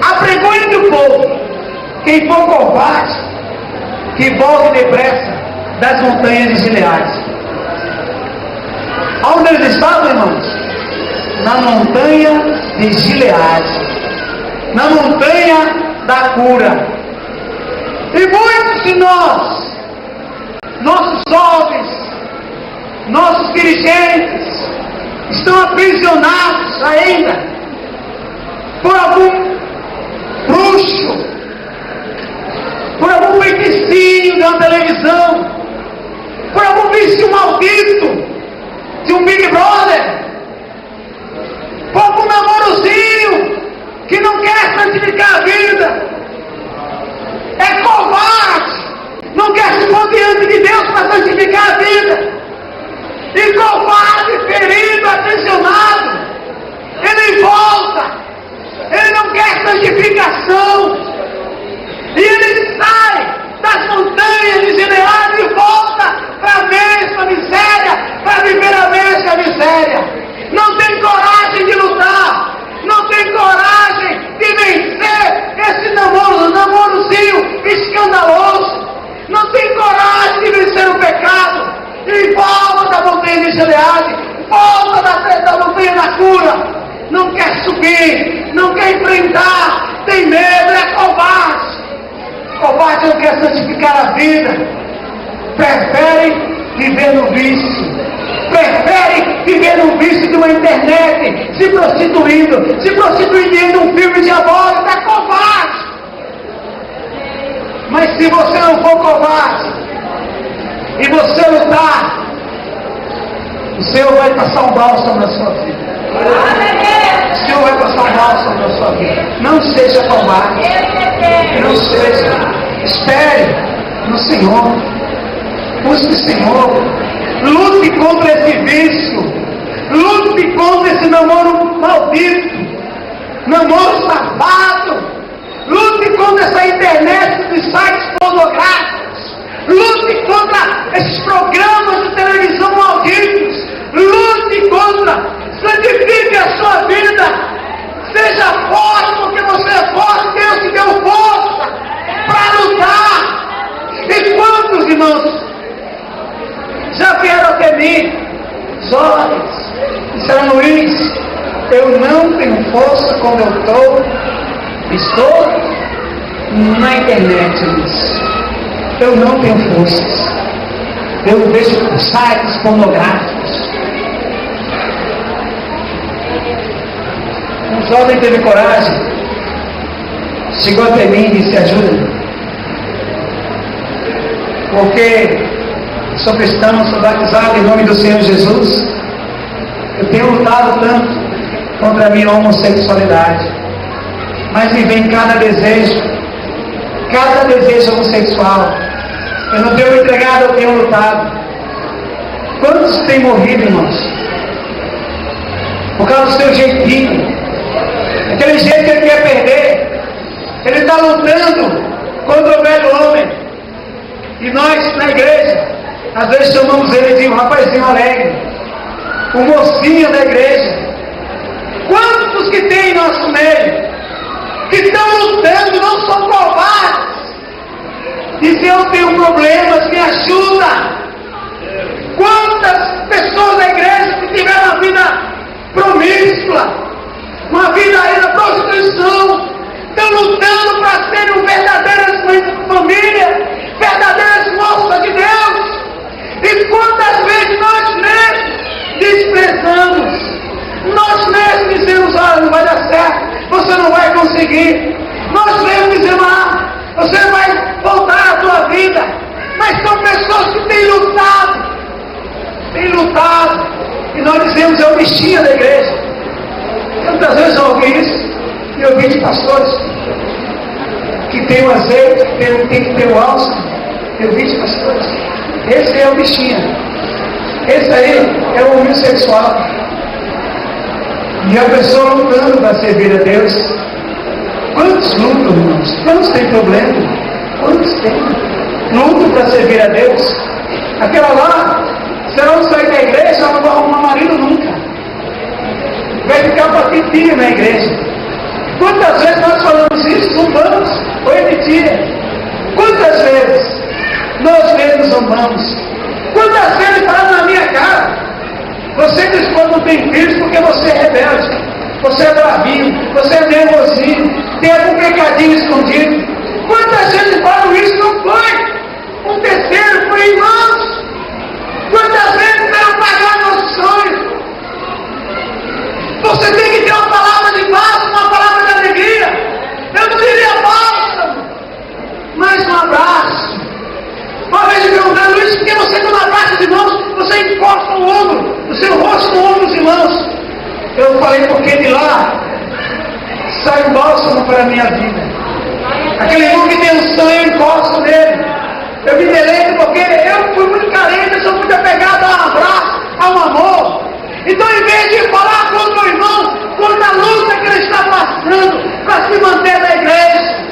apregou entre o povo, quem for covarde, que volte depressa das montanhas de Gileade. Onde eles estavam, irmãos? Na montanha de Gileade, na montanha da cura. E muitos de nós, nossos homens, nossos dirigentes, estão aprisionados ainda por algum bruxo, por algum feiticinho da televisão, por algum vício maldito de um Big Brother, por algum namorozinho que não quer santificar a vida, é covarde, não quer se pôr diante de Deus para santificar a vida, e covarde, ferido, aprisionado, ele volta, ele não quer santificação, e ele sai das montanhas de Gileade e volta para a mesma miséria, para viver a mesma miséria. Não tem coragem de lutar, não tem coragem de vencer esse namorozinho escandaloso, não tem coragem de vencer o pecado, e volta da montanha de Gileade, volta da montanha da cura, não quer subir, não quer enfrentar, tem medo, é covarde. Covarde não quer santificar a vida, prefere viver no vício, prefere viver no vício de uma internet, se prostituindo em um filme diabólico, é covarde. Mas se você não for covarde e você lutar, o Senhor vai passar um bálsamo na sua vida. O Senhor vai passar um bálsamo na sua vida. Não seja covarde, não seja. Espere no Senhor, busque o Senhor, lute contra esse vício, lute contra esse namoro maldito, namoro safado, lute contra essa internet dos sites pornográficos, lute contra esses programas de televisão malditos, lute contra, santifique a sua vida, seja forte, porque você é forte, Deus te deu força para lutar. E quantos irmãos já vieram até mim, jovens, disseram: Luiz, eu não tenho força como eu estou na internet, Luiz. Eu não tenho forças. Eu vejo sites pornográficos. Um jovem teve coragem, chegou até mim e disse: ajuda-me, porque sou cristão, sou batizado em nome do Senhor Jesus. Eu tenho lutado tanto contra a minha homossexualidade, mas me vem cada desejo homossexual. Eu não tenho entregado, eu tenho lutado. Quantos têm morrido, irmãos? Por causa do seu jeitinho, aquele jeito que ele quer perder, Ele está lutando contra o velho homem. E nós, na igreja, às vezes chamamos ele de um rapazinho alegre, um mocinho da igreja. Quantos que tem em nosso meio, que estão lutando, não são covardes, e se eu tenho problemas, me ajuda. Quantas pessoas da igreja que tiveram uma vida promíscua, uma vida aí na prostituição, estão lutando para serem verdadeiras mães de família, verdadeiras moças de Deus. E quantas vezes nós mesmos desprezamos, nós mesmos dizemos: olha, não vai dar certo, você não vai conseguir. Nós mesmos dizemos: você vai voltar à tua vida. Mas são pessoas que têm lutado, e nós dizemos: é o bichinho da igreja. Quantas vezes eu ouvi isso? E eu ouvi de pastores que tem o azeite, tem que ter o álcool. Eu vi de pastores. Esse é o bichinho. Esse aí é o homossexual. E a pessoa lutando para servir a Deus. Quantos lutam, irmãos? Quantos têm problema? Quantos têm? Lutam para servir a Deus. Aquela lá, se ela não sair da igreja, ela não vai arrumar marido nunca. Vai ficar para titia na igreja. Quantas vezes nós falamos isso? Não vamos. Oi, titia. Quantas vezes nós mesmos amamos? Quantas vezes falaram na minha cara: você diz quando não tem filhos porque você é rebelde, você é bravinho, você é nervosinho, tem algum pecadinho escondido. Quantas vezes falam isso? Não foi um terceiro, foi irmãos. Quantas vezes veio pagar nossos sonhos? Você tem que ter uma palavra de paz, uma palavra de alegria. Eu não diria bálsamo, mas um abraço. Uma vez me perguntaram: Luiz, por que você quando abraça os irmãos, você encosta o ombro, o seu rosto no ombro dos irmãos? Eu falei: porque de lá sai um bálsamo para a minha vida. Aquele irmão que tem um sonho, eu encosto nele. Eu me deleito porque eu fui muito carente, eu sou muito apegado a um abraço, a um amor. Então, em vez de falar contra o irmão, contra a luta que ele está passando para se manter na igreja,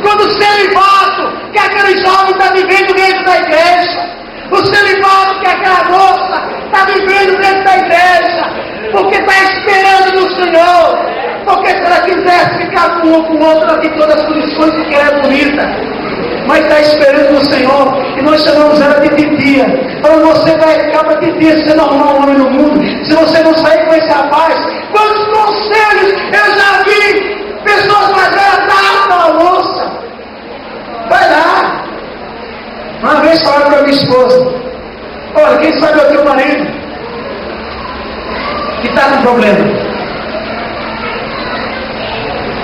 quando o celibato que aquele jovem está vivendo dentro da igreja, o celibato que aquela moça está vivendo dentro da igreja, porque está esperando no Senhor, porque se ela quisesse ficar com um ou com outro, ela tem todas as condições de que ela é bonita, mas está esperando no Senhor, e nós chamamos ela de titia. Falando: você vai ficar para titia se você não arrumar um homem no mundo, se você não sair com esse rapaz. Quantos conselhos eu já vi pessoas mais velhas dar para a moça? Vai lá. Uma vez falaram para minha esposa: olha, quem sabe é o teu marido que está com problema,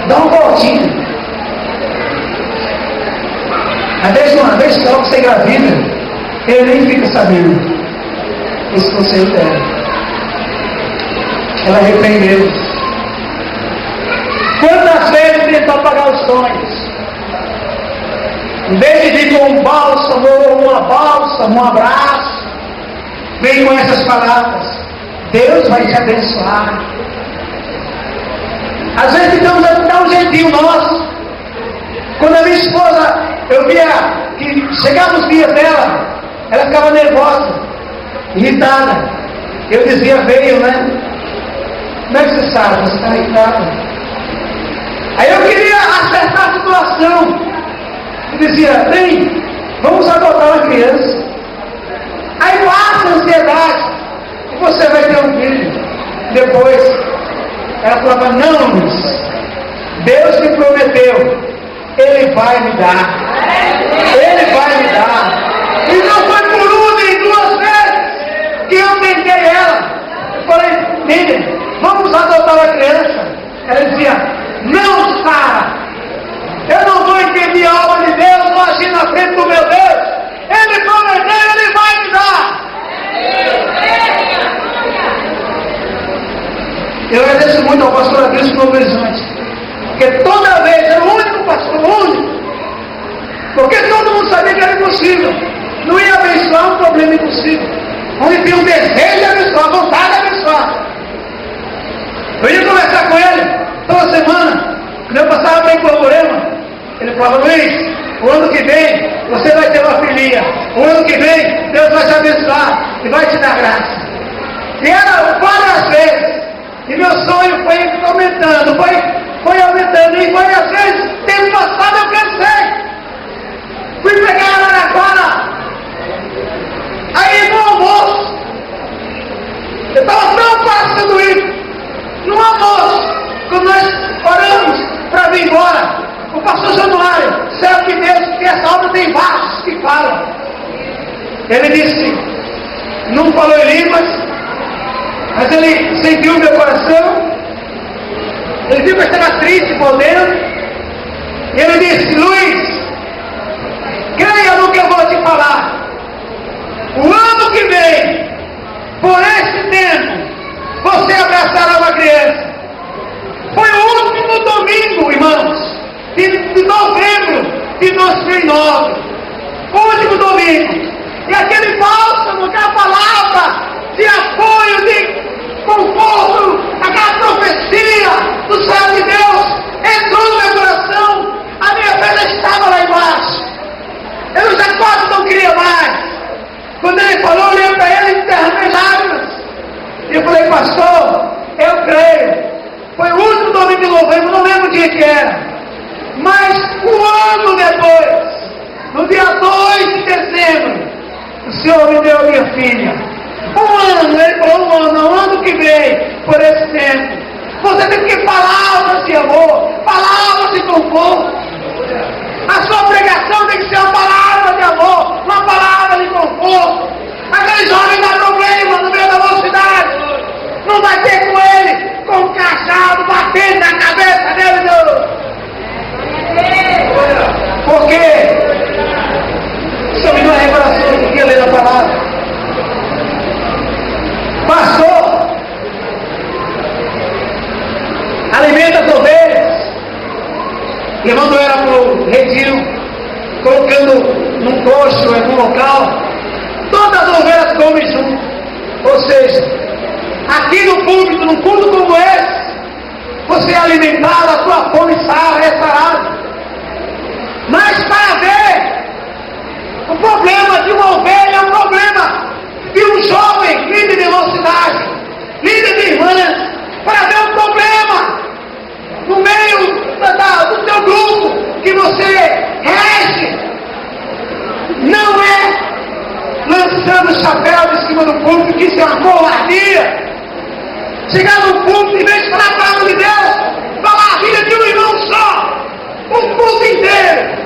dá uma voltinha. Às vezes, uma vez que ela você engravida, ele nem fica sabendo. Esse conselho dela. Ela arrependeu. Quantas vezes tentou apagar os sonhos? Em vez de vir com um bálsamo, uma bálsamo, um abraço, vem com essas palavras: Deus vai te abençoar. Às vezes tentamos dar um jeitinho nosso. Quando a minha esposa, eu via que chegava os dias dela, ela ficava nervosa, irritada. Eu dizia: veio, né? Como é que você sabe? Você está irritada. Aí eu queria acertar a situação. Eu dizia: vem, vamos adotar uma criança. Aí passa a ansiedade, e você vai ter um filho. Depois, ela falava: não, Luiz, Deus me prometeu, Ele vai me dar. Ele vai me dar. E não foi por uma nem duas vezes que eu tentei ela. Eu falei: Miriam, vamos adotar uma criança. Ela dizia: não, Sara, eu não vou entender a obra de Deus, vou agir na frente do meu Deus. Ele prometeu, Ele vai me dar. Eu agradeço muito ao pastor Adilson Novo Horizonte, porque toda vez era o único pastor, o único, porque todo mundo sabia que era impossível, não ia abençoar um problema impossível, onde tinha um desejo de abençoar, vontade de abençoar. Eu ia conversar com ele toda semana, quando eu passava bem com o Borema, Fala, Luiz, o ano que vem você vai ter uma filhinha. O ano que vem Deus vai te abençoar e vai te dar graça. E era várias vezes. E meu sonho foi aumentando, foi aumentando. E foi às vezes, tempo passado eu cansei. Fui pegar ela na Araraquara. Aí no almoço, eu estava tão passando isso. No almoço, quando nós oramos para vir embora, o pastor Januário, servo de Deus, que essa obra tem vários que falam. Ele disse, não falou em línguas, mas ele sentiu o meu coração. Ele viu que eu estava triste por dentro. E ele disse, Luiz, creia no que eu vou te falar. O ano que vem, por esse tempo, você abraçará uma criança. Foi o último domingo, irmãos, de novembro de 2009. O último domingo. E aquele bálsamo, aquela palavra de apoio, de conforto, aquela profecia do céu de Deus entrou no meu coração. A minha fé já estava lá embaixo. Eu já quase não queria mais. Quando ele falou, eu olhei para ele e derramei lágrimas. E eu falei, pastor, eu creio. Foi o último domingo de novembro, não lembro o dia que era. Mas um ano depois, no dia 2 de dezembro, o Senhor me deu a minha filha. Um ano, ele falou, um ano que vem, por esse tempo. Você tem que ter palavras de amor, palavras de conforto. A sua pregação tem que ser uma palavra de amor, uma palavra de conforto. Aquele jovem dá problema no meio da mocidade. Não vai ter com ele, com o cajado batendo na cabeça dele, não. Por quê? Isso me deu uma revelação que eu queria ler a palavra. Pastor, alimenta as ovelhas, levando ela para o redil, colocando num coxo, num local. Todas as ovelhas comem junto. Ou seja, aqui no púlpito, num culto como esse, você é alimentado, a sua fome é sarada. Mas para ver o problema de uma ovelha, é um problema de um jovem, líder de mocidade, líder de irmãs, para ver o problema no meio do seu grupo que você rege, não é lançando o chapéu de cima do púlpito, que isso é uma covardia. Chegar no púlpito, em vez de falar a palavra de Deus, falar a vida de um irmão só, o culto inteiro.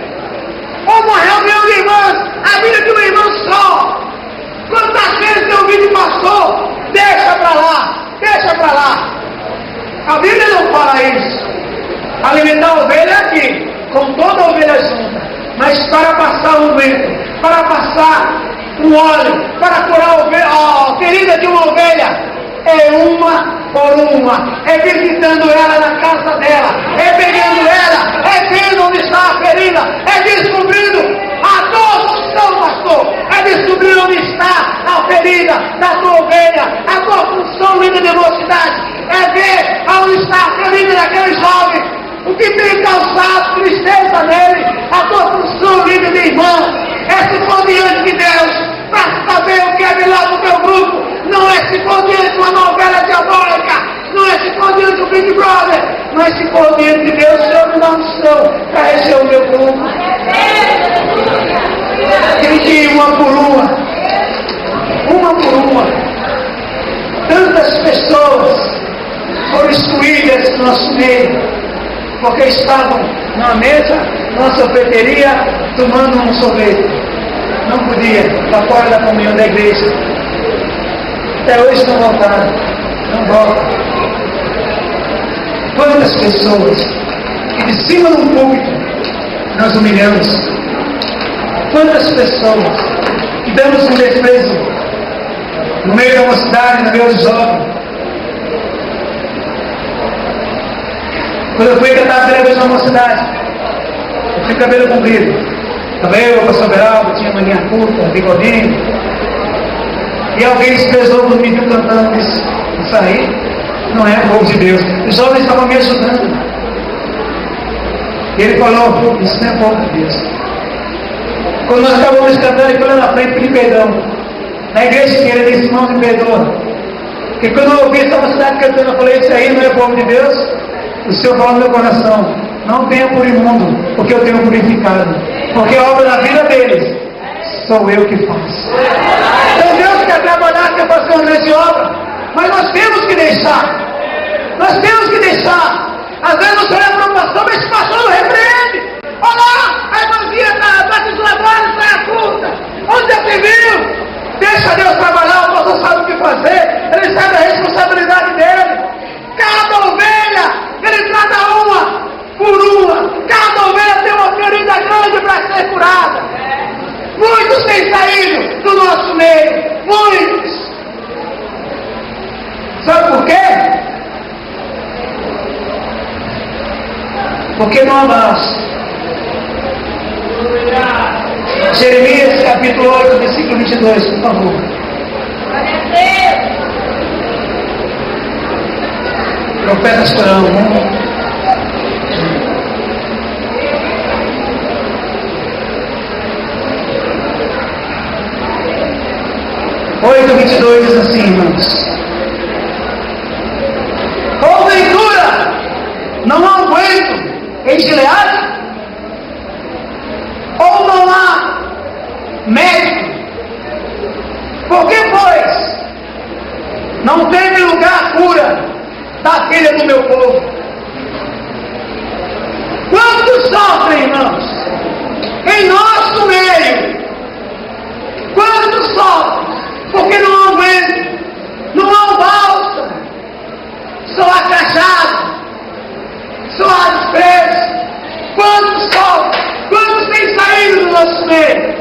Ou uma reunião de irmãs, a vida de um irmão só. Quantas vezes eu ouvi de pastor, deixa pra lá. A Bíblia não fala isso. Alimentar a ovelha é aqui, com toda a ovelha junta. Mas para passar o vento, para passar o óleo, para curar a ferida de uma ovelha, é uma por uma, é visitando ela na casa dela, é pegando ela, é vendo onde está a ferida, é descobrindo a tua função, pastor, é descobrir onde está a ferida da tua ovelha, a tua função, líder de mocidade, é ver onde está a ferida daquele jovem, o que tem causado tristeza nele, a tua função, líder de irmã, é se pôr diante de Deus, para saber o que é melhor do teu grupo. Não é se pôr diante de uma novela diabólica, não é se pôr diante do Big Brother, não é se pôr diante de Deus, Senhor, me dá unção para reger o meu grupo. Dirigir uma por uma. Tantas pessoas foram excluídas do nosso meio, porque estavam numa mesa, numa sorveteria, tomando um sorvete. Não podia, para fora da comunhão da igreja. Até hoje não voltaram, não voltam. Quantas pessoas que de cima do púlpito nós humilhamos? Quantas pessoas que damos um desprezo no meio da mocidade, no meio dos jovens? Quando eu fui cantar a primeira vez na mocidade, eu tinha cabelo comprido. Estava eu, o pastor Beraldo, tinha manguinha curta, bigodinho. E alguém desprezou quando me viu cantando, disse, isso aí não é o povo de Deus. Os jovens estavam me ajudando. E ele falou, isso não é povo de Deus. Quando nós acabamos cantando, ele foi lá na frente pedir perdão. Na igreja que ele disse, irmão, me perdoa. Porque quando eu ouvi essa cidade cantando, eu falei, isso aí não é povo de Deus. O Senhor falou no meu coração, não tenha por imundo, porque eu tenho purificado. Porque a obra da vida deles, sou eu que faço. Então Deus quer trabalhar, quer fazer uma grande obra, mas nós temos que deixar. Nós temos que deixar. Às vezes você olha para o pastor, mas esse pastor não repreende. Olha lá, a irmãzinha da batizuladora sai a puta. Onde já se viu? Deixa Deus trabalhar, o pastor sabe o que fazer. Ele sabe a responsabilidade dele. Cada ovelha, ele trata uma por uma. Cada ovelha tem uma ferida grande para ser curada. Muitos têm saído do nosso meio. Muitos. Sabe por quê? Porque não amamos. Jeremias capítulo 8, versículo 22, por favor. Profeta chorão, né? 8:22 diz assim, irmãos. Porventura, não há aguento em Gileade? Ou não há médico? Por que, pois, não teve lugar a cura da filha do meu povo? Quantos sofrem, irmãos, em nosso meio? Quantos sofrem? Porque não há aguento, não há um bálsamo, só há cajado, só há desprezo. Quantos sofrem? Quantos têm saído do nosso meio?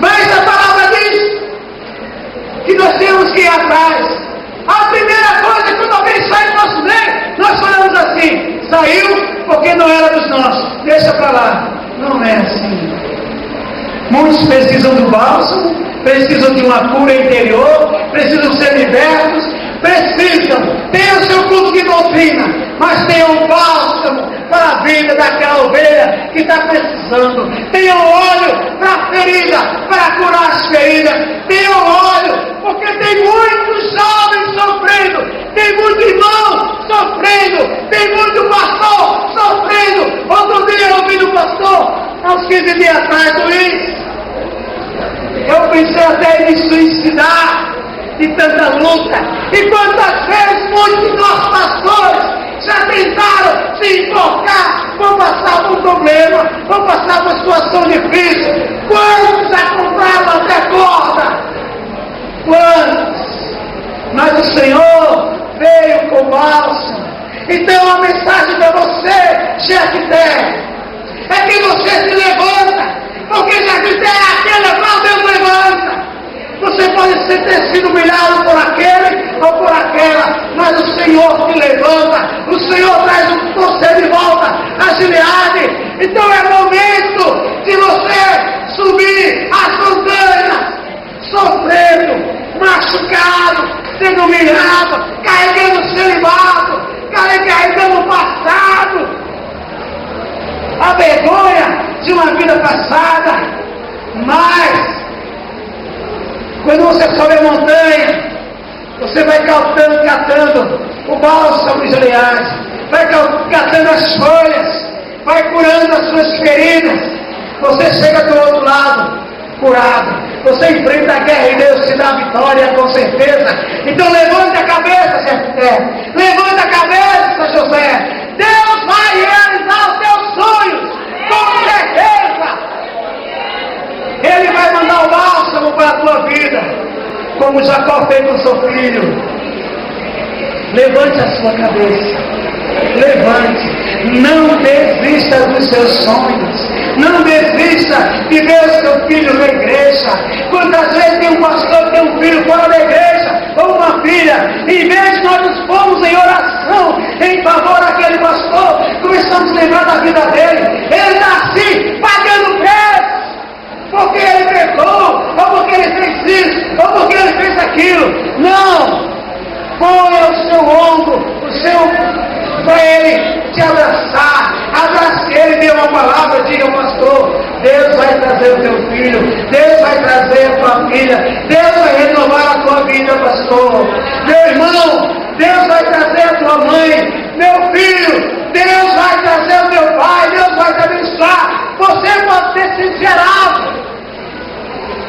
Mas a palavra diz que nós temos que ir atrás. A primeira coisa, quando alguém sai do nosso meio, nós falamos assim: saiu porque não era dos nossos, deixa para lá. Não é assim. Muitos precisam do bálsamo, precisam de uma cura interior, precisam ser libertos, precisam ter o seu culto de doutrina, mas tenham um bálsamo para a vida daquela ovelha que está precisando. Tenham óleo para a ferida, para curar as feridas. Tenham óleo, porque tem muitos jovens sofrendo, tem muito irmão sofrendo, tem muito pastor sofrendo. Outro dia eu ouvi do pastor, há uns 15 dias atrás, Luiz, eu pensei até em me suicidar de tanta luta. E quantas vezes muitos de nossos pastores já tentaram se enfocar, vão passar por um problema, vão passar por uma situação difícil. Quantos já compraram até corda? Quantos? Mas o Senhor veio com bálsamo. Então a mensagem para você, Jefté, é que você se levanta. Porque Jefté é aquele qual Deus levanta. Você pode ter sido humilhado por aquele ou por aquela, mas o Senhor te levanta, o Senhor traz você de volta a Gileade. Então é momento de você subir as montanhas, sofrendo, machucado, sendo humilhado, carregando o celibato, carregando o passado, a vergonha de uma vida passada. Mas quando você sobe a montanha, você vai catando o bálsamo de Gileade, vai catando as folhas, vai curando as suas feridas. Você chega do outro lado curado. Você enfrenta a guerra e Deus te dá a vitória, com certeza. Então levante a cabeça, Jefté. Levante a cabeça, José. Deus vai realizar os teus sonhos, com certeza. Ele vai mandar o bálsamo para a tua vida, como Jacó fez com seu filho. Levante a sua cabeça. Levante. Não desista dos seus sonhos. Não desista de ver o seu filho na igreja. Quantas vezes tem um pastor que tem um filho fora da igreja, ou uma filha, em vez de nós nos formos em oração em favor daquele pastor, começamos a lembrar da vida dele. Ele está assim, pagando preço, porque ele pecou, ou porque ele fez isso, ou porque ele fez aquilo. Não! Ponha o seu ombro, para ele te abraçar Ele deu uma palavra, diga, pastor, Deus vai trazer o teu filho, Deus vai trazer a tua filha, Deus vai renovar a tua vida, pastor. Meu irmão, Deus vai trazer a tua mãe, meu filho, Deus vai trazer o teu pai, Deus vai te abençoar. Você pode ter sido gerado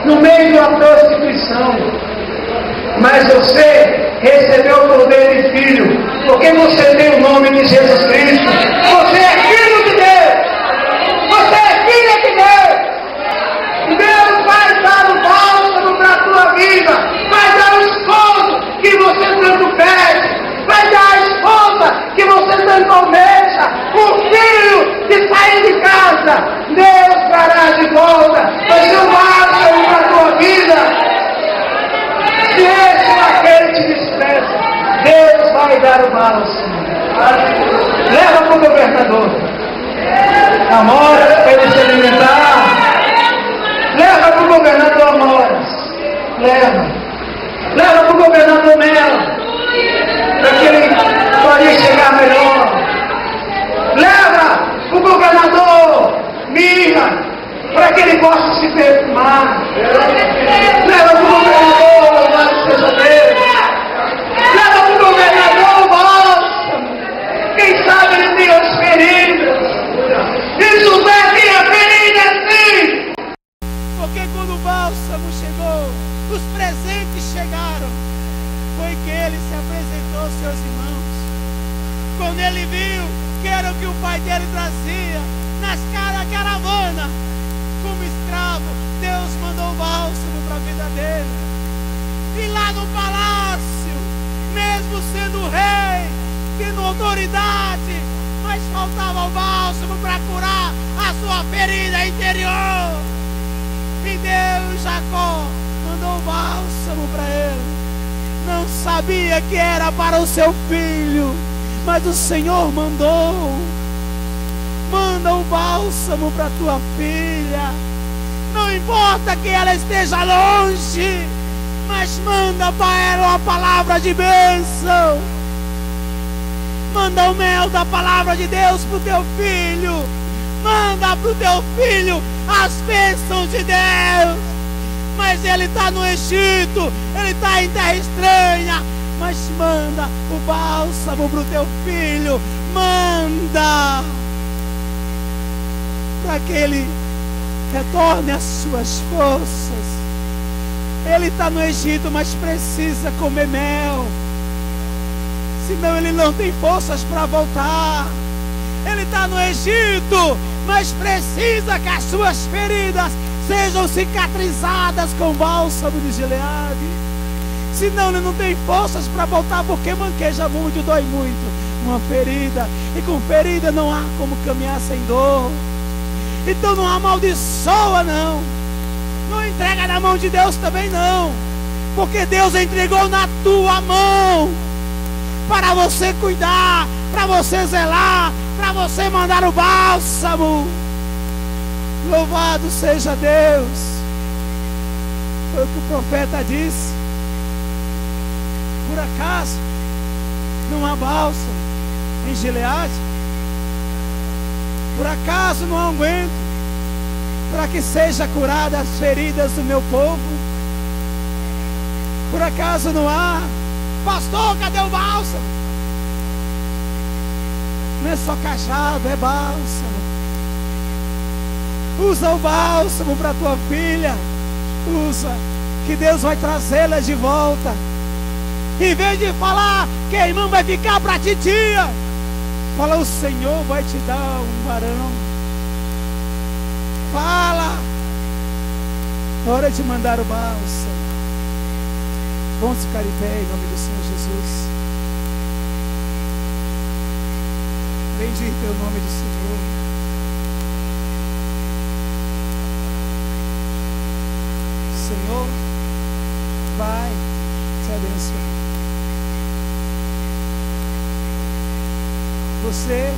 no meio de uma prostituição, mas você recebeu o poder de filho, porque você tem o nome de Jesus Cristo. Você é filho de Deus, você é filha de Deus. Deus vai dar o bálsamo para a tua vida, vai dar o esposo que você tanto pede, vai dar a esposa que você tanto almeja, o filho que saiu de casa, Deus trará de volta, vai ser um bálsamo para a tua vida. Se esse é aquele te despreza, Deus vai dar o bálsamo. Leva para o governador Amoras para ele se alimentar. Leva para o governador Amoras. Leva para o governador Melo, para que ele pode chegar melhor. Leva para o governador Mirra, para que ele possa se perfumar. Leva para o governador, louvado seja Deus. Leva para o governador o bálsamo. Quem sabe ele tem as feridas. E José tinha feridas sim. Porque quando o bálsamo chegou, os presentes chegaram, foi que ele se apresentou aos seus irmãos. Quando ele viu que era o que o pai dele trazia nas caravana como escravo, Deus mandou o bálsamo para a vida dele. E lá no palácio, mesmo sendo rei, tendo autoridade, mas faltava o bálsamo para curar a sua ferida interior. E Deus, Jacó, mandou o bálsamo para ele. Não sabia que era para o seu filho, mas o Senhor mandou. Manda um bálsamo para tua filha. Não importa que ela esteja longe, mas manda para ela uma palavra de bênção. Manda o mel da palavra de Deus para o teu filho. Manda para o teu filho as bênçãos de Deus. Mas ele está no Egito, ele está em terra estranha. Mas manda o bálsamo para o teu filho. Manda para que ele retorne às suas forças. Ele está no Egito, mas precisa comer mel, senão ele não tem forças para voltar. Ele está no Egito, mas precisa que as suas feridas sejam cicatrizadas com bálsamo de Gileade, senão ele não tem forças para voltar, porque manqueja muito, dói muito uma ferida, e com ferida não há como caminhar sem dor. Então não amaldiçoa, não entrega na mão de Deus também não, porque Deus entregou na tua mão para você cuidar, para você zelar, para você mandar o bálsamo. Louvado seja Deus. Foi o que o profeta disse. Por acaso não há bálsamo em Gileade? Por acaso não há unguento para que seja curada as feridas do meu povo? Por acaso não há? Pastor, cadê o bálsamo? Não é só cajado, é bálsamo. Usa o bálsamo para tua filha. Usa, que Deus vai trazê-la de volta. Em vez de falar que a irmã vai ficar para titia, fala, o Senhor vai te dar um varão. Fala. Hora de mandar o bálsamo. Vamos ficar em pé em nome do Senhor Jesus. Bendito é o nome do Senhor. Senhor vai te abençoar. Você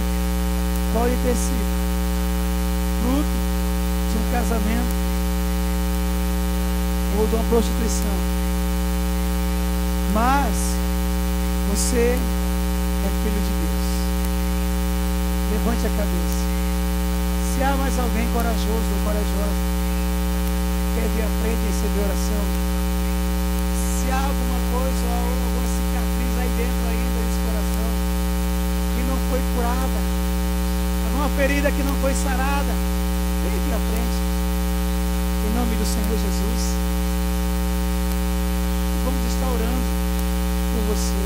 pode ter sido fruto de um casamento ou de uma prostituição, mas você é filho de Deus. Levante a cabeça. Se há mais alguém corajoso ou corajosa, quer vir à frente e receber oração. Se há alguma coisa ou alguma cicatriz aí dentro ainda desse coração que não foi curada, alguma ferida que não foi sarada, vem aqui à frente, em nome do Senhor Jesus. Vamos estar orando por você.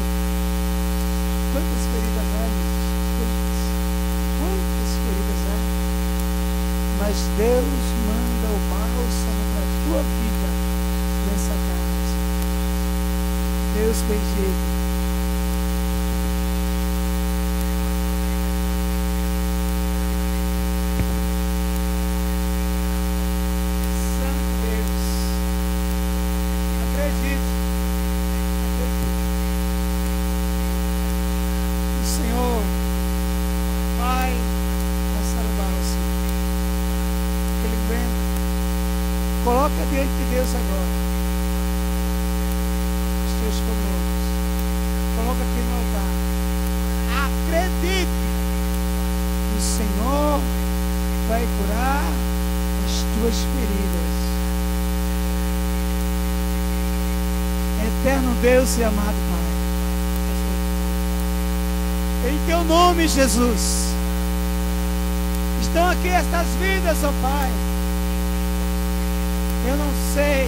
Quantas feridas há, irmãos? Quantas feridas há? Mas Deus manda o bálsamo para a tua vida nessa casa. Deus bendiga. Santo Deus, acredite. O Senhor vai passar o bálsamo. Ele aguenta. Coloca diante de Deus agora os teus comodos. Coloca aqui no altar. Acredite que o Senhor vai curar as tuas feridas. Eterno Deus e amado Pai, em teu nome, Jesus, estão aqui estas vidas, ó Pai. Eu não sei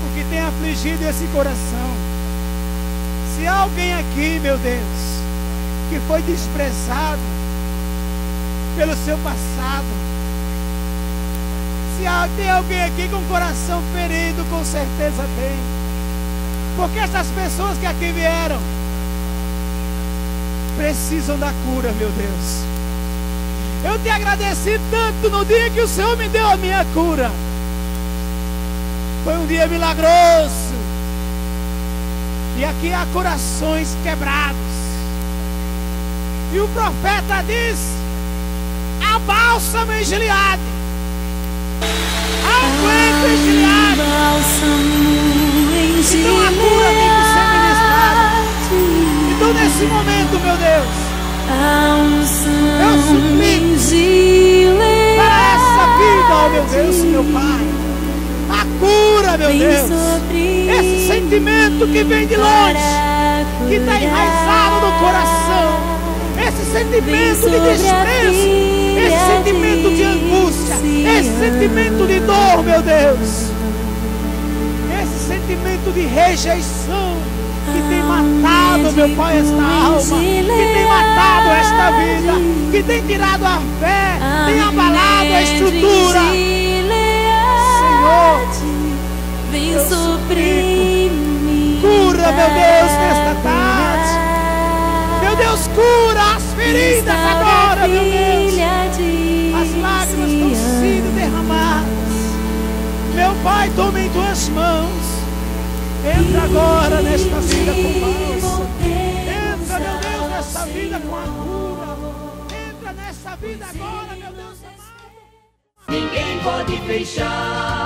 o que tem afligido esse coração. Se há alguém aqui, meu Deus, que foi desprezado pelo seu passado, se tem alguém aqui com o coração ferido, com certeza tem. Porque essas pessoas que aqui vieram precisam da cura, meu Deus. Eu te agradeci tanto no dia que o Senhor me deu a minha cura. Foi um dia milagroso. E aqui há corações quebrados. E o profeta diz: há bálsamo em Gileade. Há unguento em Gileade. Então a cura tem que ser ministrada. Então nesse momento, meu Deus, eu suplico para essa vida, ó meu Deus, meu Pai, a cura, meu Deus, esse sentimento que vem de longe, que está enraizado no coração, esse sentimento de desprezo, esse sentimento de angústia, esse sentimento de dor, meu Deus, esse sentimento de rejeição que tem matado, meu Pai, esta alma, que tem matado esta vida, que tem tirado a fé, tem abalado a estrutura. Senhor, vem suprir, cura, meu Deus, nesta tarde. Meu Deus, cura as feridas agora, meu Deus. As lágrimas estão sendo derramadas. Meu Pai, toma em tuas mãos. Entra agora nesta vida com bálsamo. Entra, meu Deus, nesta vida com a cura. Entra nessa vida agora, meu Deus amado. Ninguém pode fechar